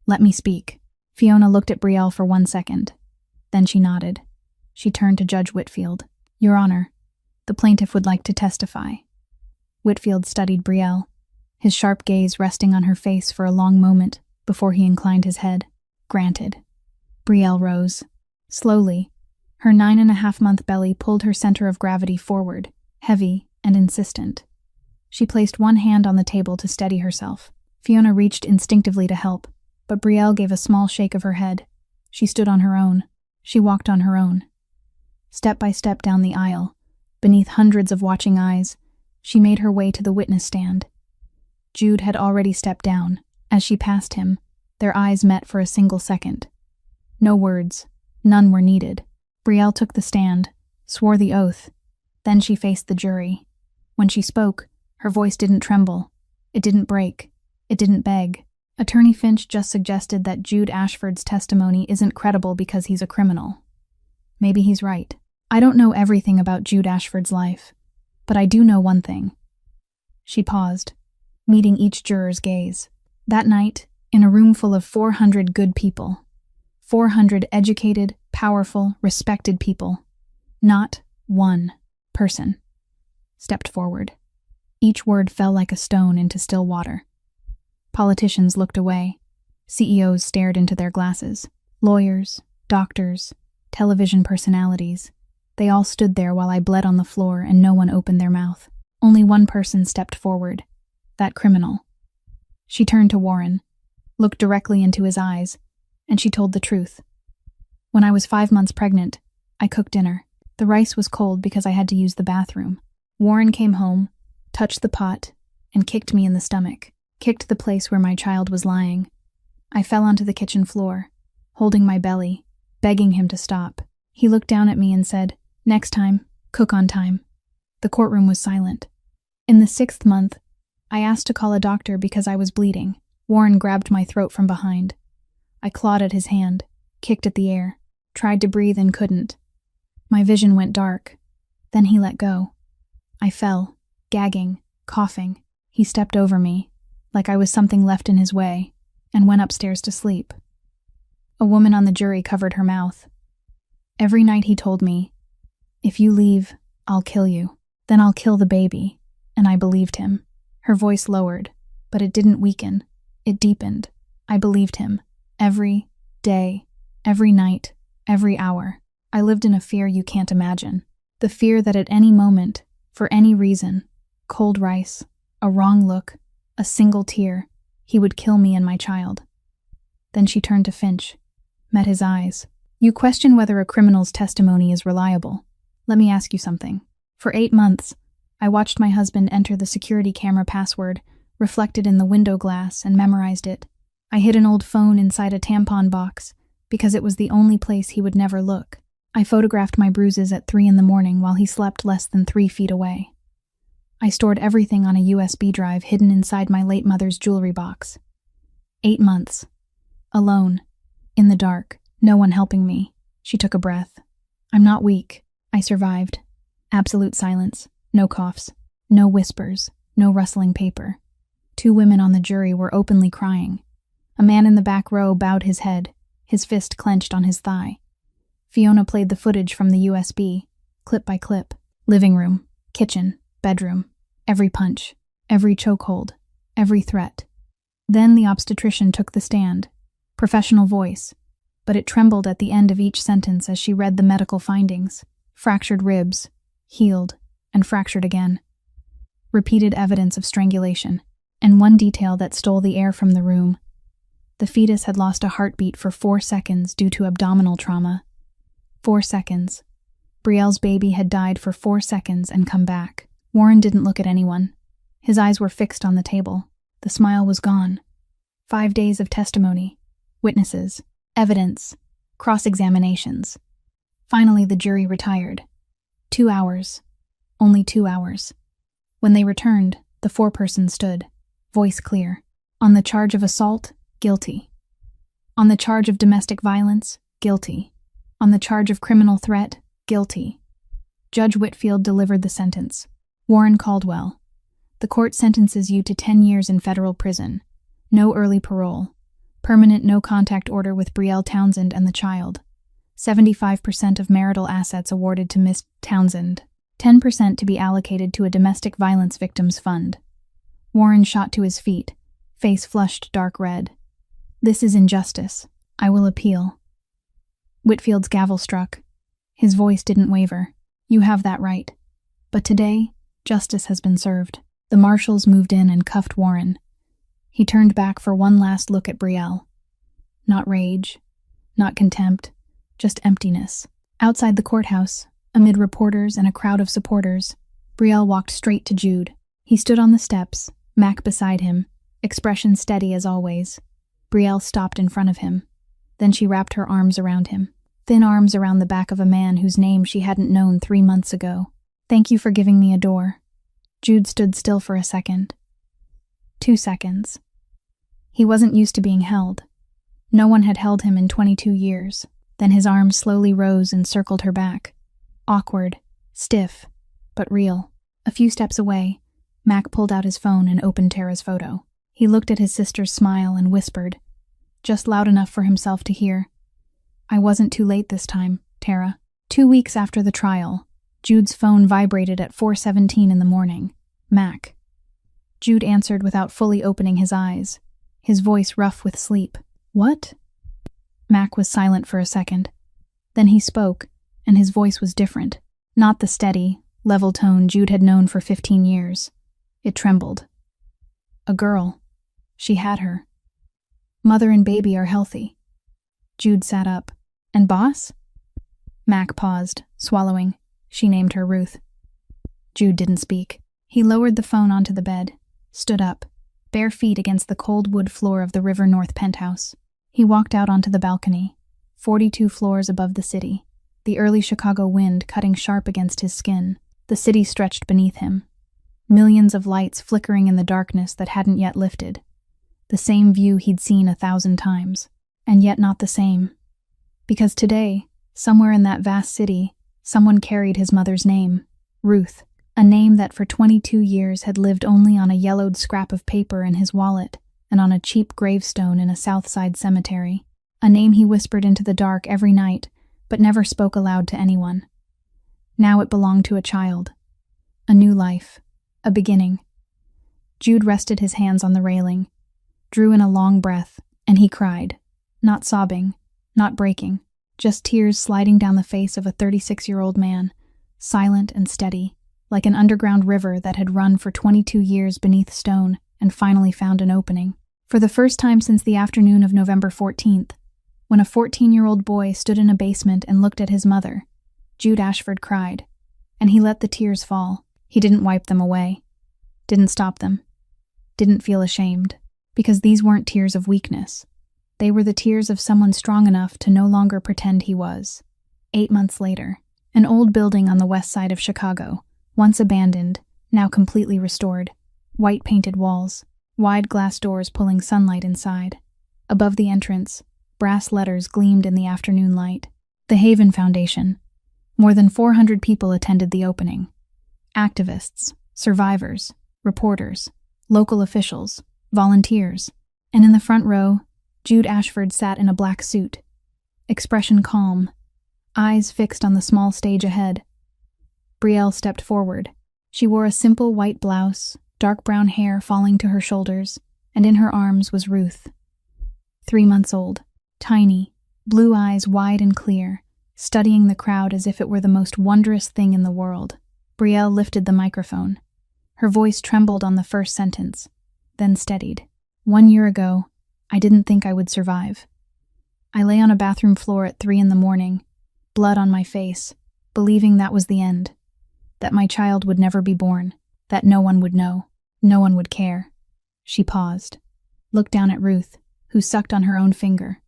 "Let me speak." Fiona looked at Brielle for 1 second. Then she nodded. She turned to Judge Whitfield. "Your Honor, the plaintiff would like to testify." Whitfield studied Brielle, his sharp gaze resting on her face for a long moment before he inclined his head. "Granted." Brielle rose. Slowly, her 9.5-month belly pulled her center of gravity forward, heavy and insistent. She placed one hand on the table to steady herself. Fiona reached instinctively to help, but Brielle gave a small shake of her head. She stood on her own. She walked on her own. Step by step down the aisle, beneath hundreds of watching eyes, She made her way to the witness stand. Jude had already stepped down. As she passed him, their eyes met for a single second. No words. None were needed. Brielle took the stand, swore the oath. Then she faced the jury. When she spoke, her voice didn't tremble. It didn't break. It didn't beg. Attorney Finch just suggested that Jude Ashford's testimony isn't credible because he's a criminal. Maybe he's right. I don't know everything about Jude Ashford's life, but I do know one thing. She paused, meeting each juror's gaze. That night, in a room full of 400 good people, 400 educated, powerful, respected people, not one person stepped forward. Each word fell like a stone into still water. Politicians looked away. CEOs stared into their glasses. Lawyers, doctors, television personalities. They all stood there while I bled on the floor and no one opened their mouth. Only one person stepped forward. That criminal. She turned to Warren, looked directly into his eyes, and she told the truth. When I was 5 months pregnant, I cooked dinner. The rice was cold because I had to use the bathroom. Warren came home, touched the pot, and kicked me in the stomach. Kicked the place where my child was lying. I fell onto the kitchen floor, holding my belly, begging him to stop. He looked down at me and said, "Next time, cook on time." The courtroom was silent. In the 6th month, I asked to call a doctor because I was bleeding. Warren grabbed my throat from behind. I clawed at his hand, kicked at the air, tried to breathe and couldn't. My vision went dark. Then he let go. I fell, gagging, coughing. He stepped over me, like I was something left in his way, and went upstairs to sleep. A woman on the jury covered her mouth. Every night he told me, "If you leave, I'll kill you. Then I'll kill the baby." And I believed him. Her voice lowered, but it didn't weaken. It deepened. I believed him. Every day, every night, every hour. I lived in a fear you can't imagine. The fear that at any moment, for any reason, cold rice, a wrong look, a single tear, he would kill me and my child. Then she turned to Finch, met his eyes. "You question whether a criminal's testimony is reliable. Let me ask you something. For 8 months, I watched my husband enter the security camera password, reflected in the window glass, and memorized it. I hid an old phone inside a tampon box because it was the only place he would never look. I photographed my bruises at 3 a.m. while he slept less than 3 feet away. I stored everything on a USB drive hidden inside my late mother's jewelry box. 8 months. Alone. In the dark. No one helping me." She took a breath. "I'm not weak. I survived. Absolute silence. No coughs. No whispers. No rustling paper." 2 women on the jury were openly crying. A man in the back row bowed his head, his fist clenched on his thigh. Fiona played the footage from the USB, clip by clip. Living room, kitchen, bedroom. Every punch, every chokehold, every threat. Then the obstetrician took the stand. Professional voice, but it trembled at the end of each sentence as she read the medical findings. Fractured ribs, healed, and fractured again. Repeated evidence of strangulation, and one detail that stole the air from the room. The fetus had lost a heartbeat for 4 seconds due to abdominal trauma. 4 seconds. Brielle's baby had died for 4 seconds and come back. Warren didn't look at anyone. His eyes were fixed on the table. The smile was gone. 5 days of testimony, witnesses, evidence, cross-examinations. Finally, the jury retired. 2 hours. Only 2 hours. When they returned, the foreperson stood, voice clear. On the charge of assault, guilty. On the charge of domestic violence, guilty. On the charge of criminal threat, guilty. Judge Whitfield delivered the sentence. Warren Caldwell. The court sentences you to 10 years in federal prison. No early parole. Permanent no-contact order with Brielle Townsend and the child. 75% of marital assets awarded to Miss Townsend. 10% to be allocated to a domestic violence victims fund. Warren shot to his feet, face flushed dark red. "This is injustice. I will appeal." Whitfield's gavel struck. His voice didn't waver. "You have that right. But today, justice has been served." The marshals moved in and cuffed Warren. He turned back for one last look at Brielle. Not rage, not contempt, just emptiness. Outside the courthouse, amid reporters and a crowd of supporters, Brielle walked straight to Jude. He stood on the steps, Mac beside him, expression steady as always. Brielle stopped in front of him. Then she wrapped her arms around him. Thin arms around the back of a man whose name she hadn't known 3 months ago. "Thank you for giving me a door." Jude stood still for a second. 2 seconds. He wasn't used to being held. No one had held him in 22 years. Then his arms slowly rose and circled her back. Awkward, stiff, but real. A few steps away, Mac pulled out his phone and opened Tara's photo. He looked at his sister's smile and whispered, just loud enough for himself to hear, "I wasn't too late this time, Tara." 2 weeks after the trial, Jude's phone vibrated at 4:17 in the morning. Mac. Jude answered without fully opening his eyes, his voice rough with sleep. "What?" Mac was silent for a second. Then he spoke, and his voice was different. Not the steady, level tone Jude had known for 15 years. It trembled. "A girl. She had her. Mother and baby are healthy." Jude sat up. "And boss?" Mac paused, swallowing. She named her Ruth. Jude didn't speak. He lowered the phone onto the bed, stood up, bare feet against the cold wood floor of the River North penthouse. He walked out onto the balcony, 42 floors above the city, the early Chicago wind cutting sharp against his skin. The city stretched beneath him. Millions of lights flickering in the darkness that hadn't yet lifted. The same view he'd seen 1,000 times, and yet not the same. Because today, somewhere in that vast city, someone carried his mother's name, Ruth, a name that for 22 years had lived only on a yellowed scrap of paper in his wallet and on a cheap gravestone in a South Side cemetery, a name he whispered into the dark every night but never spoke aloud to anyone. Now it belonged to a child. A new life. A beginning. Jude rested his hands on the railing, drew in a long breath, and he cried. Not sobbing, not breaking, just tears sliding down the face of a 36-year-old man, silent and steady, like an underground river that had run for 22 years beneath stone and finally found an opening. For the first time since the afternoon of November 14th, when a 14-year-old boy stood in a basement and looked at his mother, Jude Ashford cried, and he let the tears fall. He didn't wipe them away, didn't stop them, didn't feel ashamed, because these weren't tears of weakness. They were the tears of someone strong enough to no longer pretend he was. 8 months later, an old building on the west side of Chicago, once abandoned, now completely restored. White painted walls, wide glass doors pulling sunlight inside. Above the entrance, brass letters gleamed in the afternoon light. The Haven Foundation. More than 400 people attended the opening. Activists, survivors, reporters, local officials, volunteers. And in the front row, Jude Ashford sat in a black suit. Expression calm, eyes fixed on the small stage ahead. Brielle stepped forward. She wore a simple white blouse, dark brown hair falling to her shoulders, and in her arms was Ruth. 3 months old, tiny, blue eyes wide and clear, studying the crowd as if it were the most wondrous thing in the world. Brielle lifted the microphone. Her voice trembled on the first sentence, then steadied. 1 year ago, I didn't think I would survive. I lay on a bathroom floor at 3 in the morning, blood on my face, believing that was the end, that my child would never be born, that no one would know, no one would care. She paused, looked down at Ruth, who sucked on her own finger,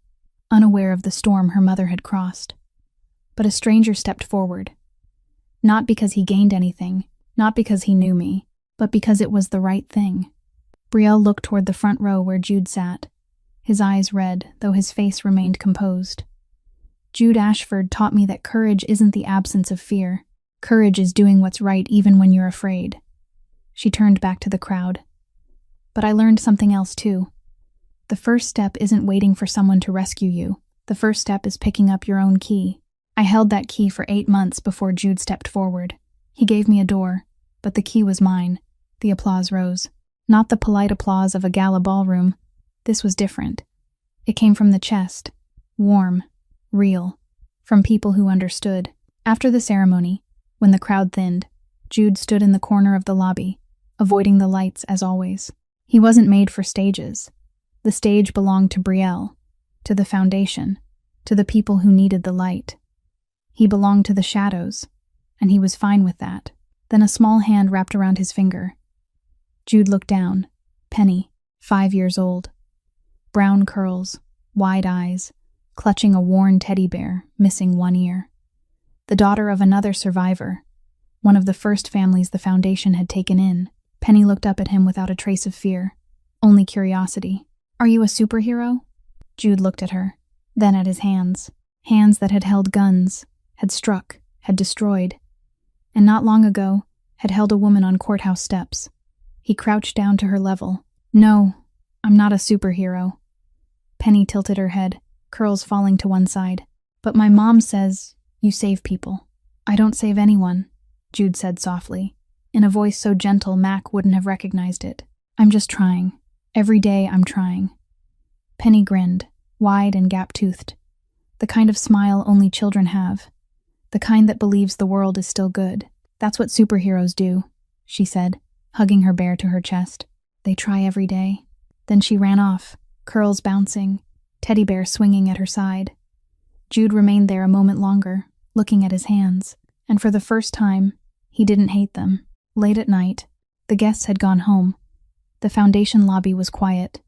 unaware of the storm her mother had crossed. But a stranger stepped forward. Not because he gained anything, not because he knew me, but because it was the right thing. Brielle looked toward the front row where Jude sat, his eyes red, though his face remained composed. Jude Ashford taught me that courage isn't the absence of fear. Courage is doing what's right even when you're afraid. She turned back to the crowd. But I learned something else too. The first step isn't waiting for someone to rescue you. The first step is picking up your own key. I held that key for 8 months before Jude stepped forward. He gave me a door, but the key was mine. The applause rose. Not the polite applause of a gala ballroom. This was different. It came from the chest. Warm. Real. From people who understood. After the ceremony, when the crowd thinned, Jude stood in the corner of the lobby, avoiding the lights as always. He wasn't made for stages. The stage belonged to Brielle, to the foundation, to the people who needed the light. He belonged to the shadows, and he was fine with that. Then a small hand wrapped around his finger. Jude looked down. Penny, 5 years old. Brown curls, wide eyes, clutching a worn teddy bear, missing one ear. The daughter of another survivor, one of the first families the Foundation had taken in. Penny looked up at him without a trace of fear, only curiosity. "Are you a superhero?" Jude looked at her, then at his hands. Hands that had held guns, had struck, had destroyed, and not long ago had held a woman on courthouse steps. He crouched down to her level. "No, I'm not a superhero." Penny tilted her head, curls falling to one side. "But my mom says you save people." "I don't save anyone," Jude said softly, in a voice so gentle Mac wouldn't have recognized it. "I'm just trying. Every day I'm trying." Penny grinned, wide and gap-toothed. The kind of smile only children have. The kind that believes the world is still good. "That's what superheroes do," she said, hugging her bear to her chest. "They try every day." Then she ran off, curls bouncing, teddy bear swinging at her side. Jude remained there a moment longer, looking at his hands, and for the first time, he didn't hate them. Late at night, the guests had gone home. The Foundation lobby was quiet,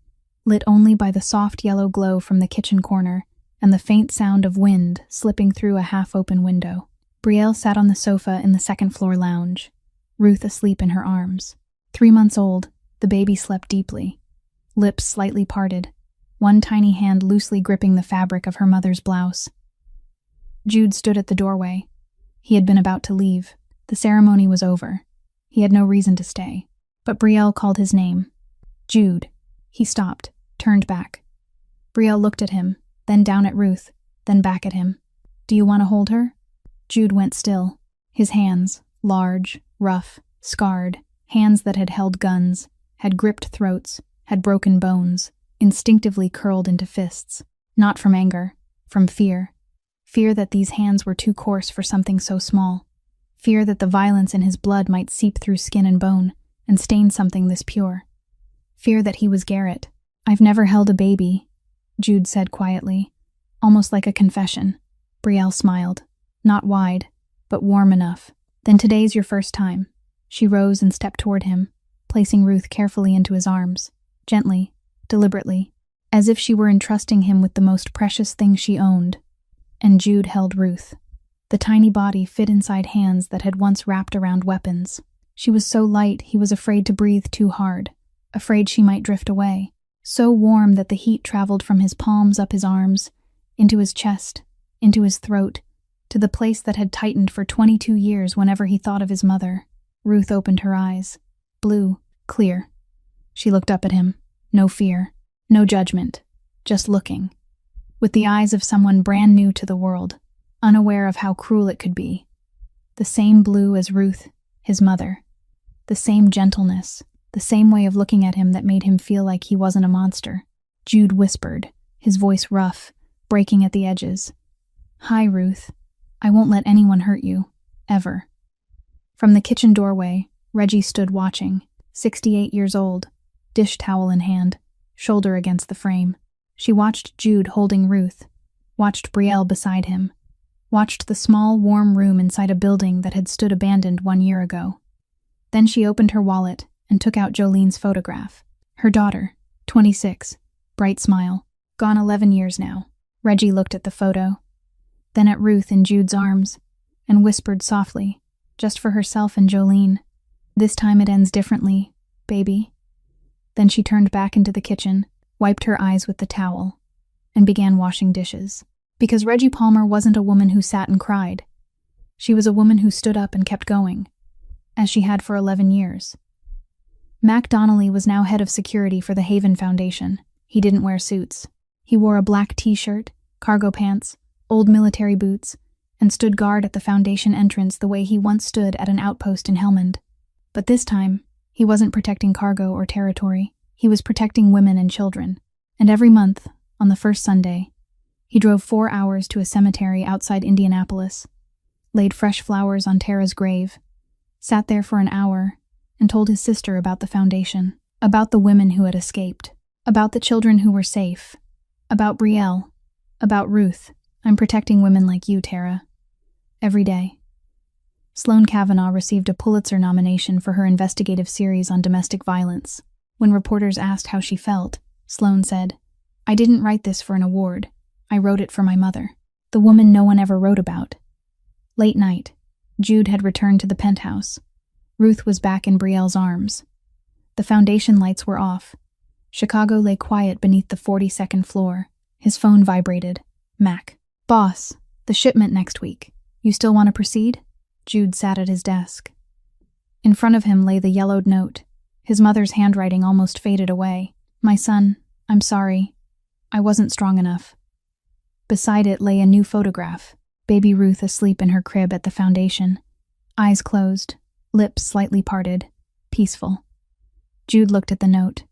lit only by the soft yellow glow from the kitchen corner and the faint sound of wind slipping through a half-open window. Brielle sat on the sofa in the second-floor lounge, Ruth asleep in her arms. 3 months old, the baby slept deeply, lips slightly parted, one tiny hand loosely gripping the fabric of her mother's blouse. Jude stood at the doorway. He had been about to leave. The ceremony was over. He had no reason to stay. But Brielle called his name. "Jude." He stopped, turned back. Brielle looked at him, then down at Ruth, then back at him. "Do you want to hold her?" Jude went still. His hands, large, rough, scarred, hands that had held guns, had gripped throats, had broken bones, instinctively curled into fists. Not from anger, from fear. Fear that these hands were too coarse for something so small. Fear that the violence in his blood might seep through skin and bone and stain something this pure. Fear that he was Garrett. "I've never held a baby," Jude said quietly, almost like a confession. Brielle smiled, not wide, but warm enough. "Then today's your first time." She rose and stepped toward him, placing Ruth carefully into his arms, gently, deliberately, as if she were entrusting him with the most precious thing she owned. And Jude held Ruth. The tiny body fit inside hands that had once wrapped around weapons. She was so light he was afraid to breathe too hard, afraid she might drift away. So warm that the heat traveled from his palms up his arms, into his chest, into his throat, to the place that had tightened for 22 years whenever he thought of his mother. Ruth opened her eyes. Blue, clear. She looked up at him. No fear, no judgment, just looking. With the eyes of someone brand new to the world, unaware of how cruel it could be. The same blue as Ruth, his mother. The same gentleness, the same way of looking at him that made him feel like he wasn't a monster. Jude whispered, his voice rough, breaking at the edges. "Hi, Ruth. I won't let anyone hurt you. Ever." From the kitchen doorway, Reggie stood watching, 68 years old, dish towel in hand, shoulder against the frame. She watched Jude holding Ruth, watched Brielle beside him, watched the small, warm room inside a building that had stood abandoned 1 year ago. Then she opened her wallet and took out Jolene's photograph. Her daughter, 26, bright smile, gone 11 years now. Reggie looked at the photo, then at Ruth in Jude's arms, and whispered softly, just for herself and Jolene, "This time it ends differently, baby." Then she turned back into the kitchen, wiped her eyes with the towel, and began washing dishes. Because Reggie Palmer wasn't a woman who sat and cried. She was a woman who stood up and kept going, as she had for 11 years. Mac Donnelly was now head of security for the Haven Foundation. He didn't wear suits. He wore a black t-shirt, cargo pants, old military boots, and stood guard at the Foundation entrance the way he once stood at an outpost in Helmand. But this time, he wasn't protecting cargo or territory. He was protecting women and children. And every month, on the first Sunday, he drove 4 hours to a cemetery outside Indianapolis, laid fresh flowers on Tara's grave, sat there for an hour, and told his sister about the Foundation, about the women who had escaped, about the children who were safe, about Brielle, about Ruth. "I'm protecting women like you, Tara. Every day." Sloane Kavanaugh received a Pulitzer nomination for her investigative series on domestic violence. When reporters asked how she felt, Sloane said, "I didn't write this for an award. I wrote it for my mother, the woman no one ever wrote about." Late night. Jude had returned to the penthouse. Ruth was back in Brielle's arms. The foundation lights were off. Chicago lay quiet beneath the 42nd floor. His phone vibrated. Mac. "Boss, the shipment next week. You still want to proceed?" Jude sat at his desk. In front of him lay the yellowed note. His mother's handwriting almost faded away. "My son, I'm sorry. I wasn't strong enough." Beside it lay a new photograph. Baby Ruth asleep in her crib at the foundation. Eyes closed, lips slightly parted, peaceful. Jude looked at the note,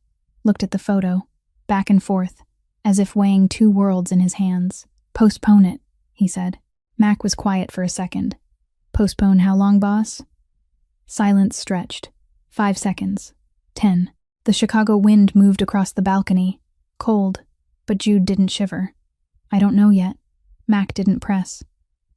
looked at the photo, back and forth, as if weighing two worlds in his hands. "Postpone it," he said. Mac was quiet for a second. "Postpone how long, boss?" Silence stretched. 5 seconds. 10. The Chicago wind moved across the balcony. Cold, but Jude didn't shiver. "I don't know yet." Mac didn't press.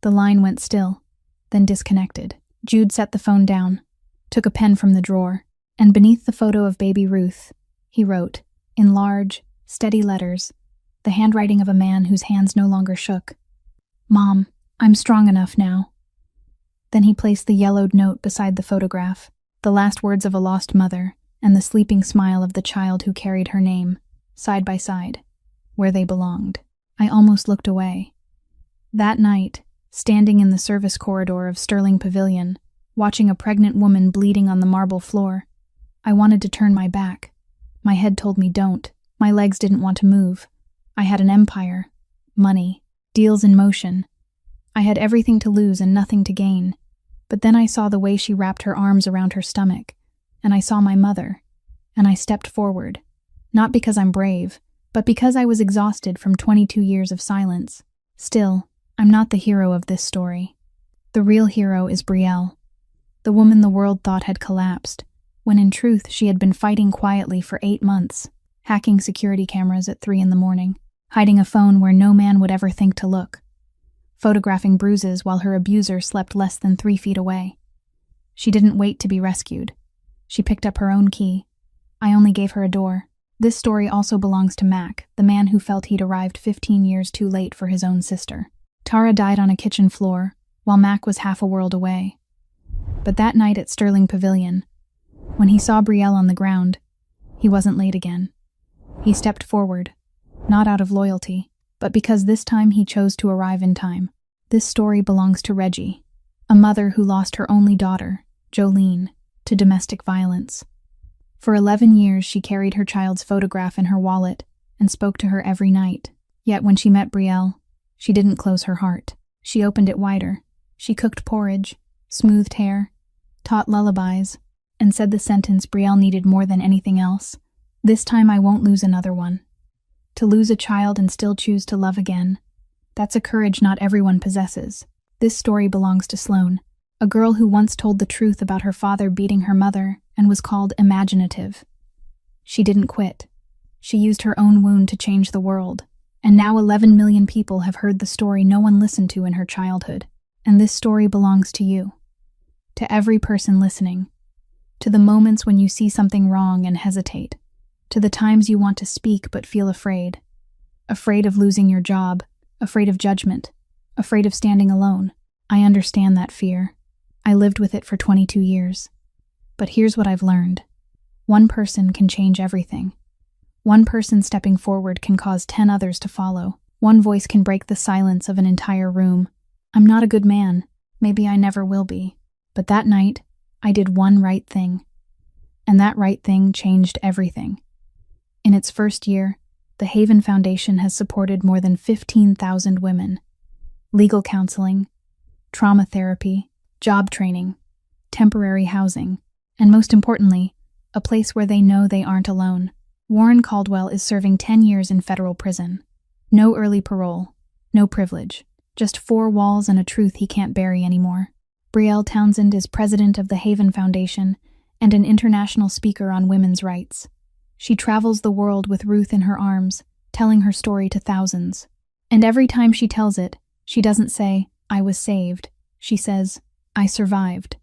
The line went still, then disconnected. Jude set the phone down, took a pen from the drawer, and beneath the photo of baby Ruth, he wrote, in large, steady letters, the handwriting of a man whose hands no longer shook, "Mom, I'm strong enough now." Then he placed the yellowed note beside the photograph, the last words of a lost mother, and the sleeping smile of the child who carried her name, side by side, where they belonged. I almost looked away. That night, standing in the service corridor of Sterling Pavilion, watching a pregnant woman bleeding on the marble floor, I wanted to turn my back. My head told me don't. My legs didn't want to move. I had an empire, money, deals in motion. I had everything to lose and nothing to gain. But then I saw the way she wrapped her arms around her stomach, and I saw my mother, and I stepped forward. Not because I'm brave, but because I was exhausted from 22 years of silence. Still, I'm not the hero of this story. The real hero is Brielle, the woman the world thought had collapsed, when in truth she had been fighting quietly for 8 months, hacking security cameras at 3 a.m, hiding a phone where no man would ever think to look, photographing bruises while her abuser slept less than 3 feet away. She didn't wait to be rescued. She picked up her own key. I only gave her a door. This story also belongs to Mac, the man who felt he'd arrived 15 years too late for his own sister. Tara died on a kitchen floor, while Mac was half a world away. But that night at Sterling Pavilion, when he saw Brielle on the ground, he wasn't late again. He stepped forward, not out of loyalty, but because this time he chose to arrive in time. This story belongs to Reggie, a mother who lost her only daughter, Jolene, to domestic violence. For 11 years she carried her child's photograph in her wallet and spoke to her every night. Yet when she met Brielle, she didn't close her heart. She opened it wider. She cooked porridge, smoothed hair, taught lullabies, and said the sentence Brielle needed more than anything else: "This time I won't lose another one." To lose a child and still choose to love again, that's a courage not everyone possesses. This story belongs to Sloane, a girl who once told the truth about her father beating her mother and was called imaginative. She didn't quit. She used her own wound to change the world, and now 11 million people have heard the story no one listened to in her childhood. And this story belongs to you. To every person listening. To the moments when you see something wrong and hesitate. To the times you want to speak but feel afraid. Afraid of losing your job, afraid of judgment, afraid of standing alone. I understand that fear. I lived with it for 22 years. But here's what I've learned. One person can change everything. One person stepping forward can cause 10 others to follow. One voice can break the silence of an entire room. I'm not a good man. Maybe I never will be. But that night, I did one right thing. And that right thing changed everything. In its first year, the Haven Foundation has supported more than 15,000 women. Legal counseling, trauma therapy, job training, temporary housing, and most importantly, a place where they know they aren't alone. Warren Caldwell is serving 10 years in federal prison. No early parole, no privilege, just 4 walls and a truth he can't bury anymore. Brielle Townsend is president of the Haven Foundation and an international speaker on women's rights. She travels the world with Ruth in her arms, telling her story to thousands. And every time she tells it, she doesn't say, "I was saved." She says, I survived.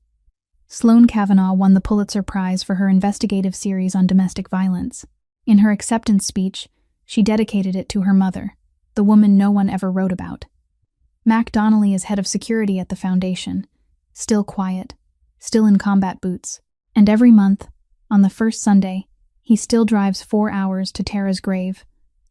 Sloane Kavanaugh won the Pulitzer Prize for her investigative series on domestic violence. In her acceptance speech, she dedicated it to her mother, the woman no one ever wrote about. Mac Donnelly is head of security at the foundation, still quiet, still in combat boots, and every month, on the first Sunday, he still drives 4 hours to Tara's grave,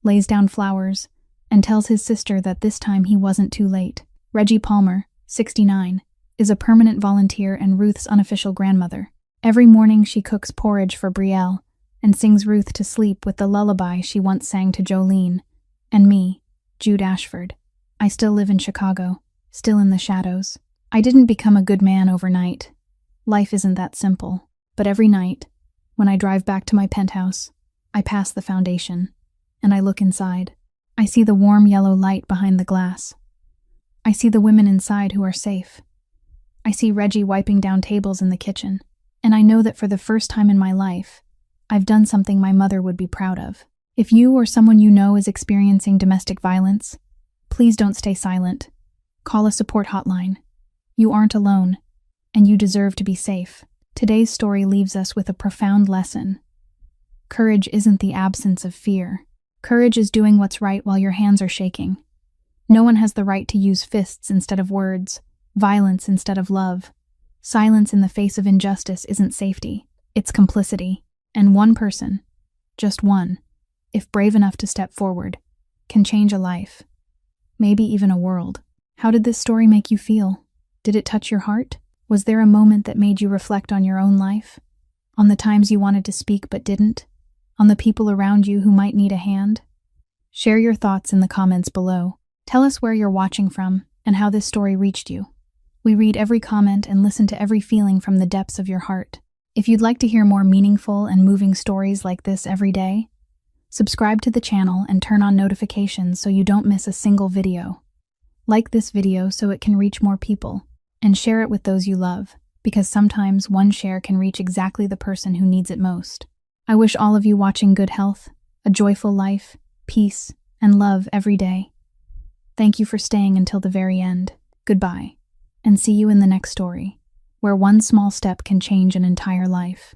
lays down flowers, and tells his sister that this time he wasn't too late. Reggie Palmer, 69, is a permanent volunteer and Ruth's unofficial grandmother. Every morning she cooks porridge for Brielle and sings Ruth to sleep with the lullaby she once sang to Jolene. And me, Jude Ashford. I still live in Chicago, still in the shadows. I didn't become a good man overnight. Life isn't that simple. But every night, when I drive back to my penthouse, I pass the foundation, and I look inside. I see the warm yellow light behind the glass. I see the women inside who are safe. I see Reggie wiping down tables in the kitchen, and I know that for the first time in my life, I've done something my mother would be proud of. If you or someone you know is experiencing domestic violence, please don't stay silent. Call a support hotline. You aren't alone, and you deserve to be safe. Today's story leaves us with a profound lesson. Courage isn't the absence of fear. Courage is doing what's right while your hands are shaking. No one has the right to use fists instead of words, violence instead of love. Silence in the face of injustice isn't safety, it's complicity. And one person, just one, if brave enough to step forward, can change a life. Maybe even a world. How did this story make you feel? Did it touch your heart? Was there a moment that made you reflect on your own life? On the times you wanted to speak but didn't? On the people around you who might need a hand? Share your thoughts in the comments below. Tell us where you're watching from and how this story reached you. We read every comment and listen to every feeling from the depths of your heart. If you'd like to hear more meaningful and moving stories like this every day, subscribe to the channel and turn on notifications so you don't miss a single video. Like this video so it can reach more people, and share it with those you love, because sometimes one share can reach exactly the person who needs it most. I wish all of you watching good health, a joyful life, peace, and love every day. Thank you for staying until the very end. Goodbye, and see you in the next story, where one small step can change an entire life.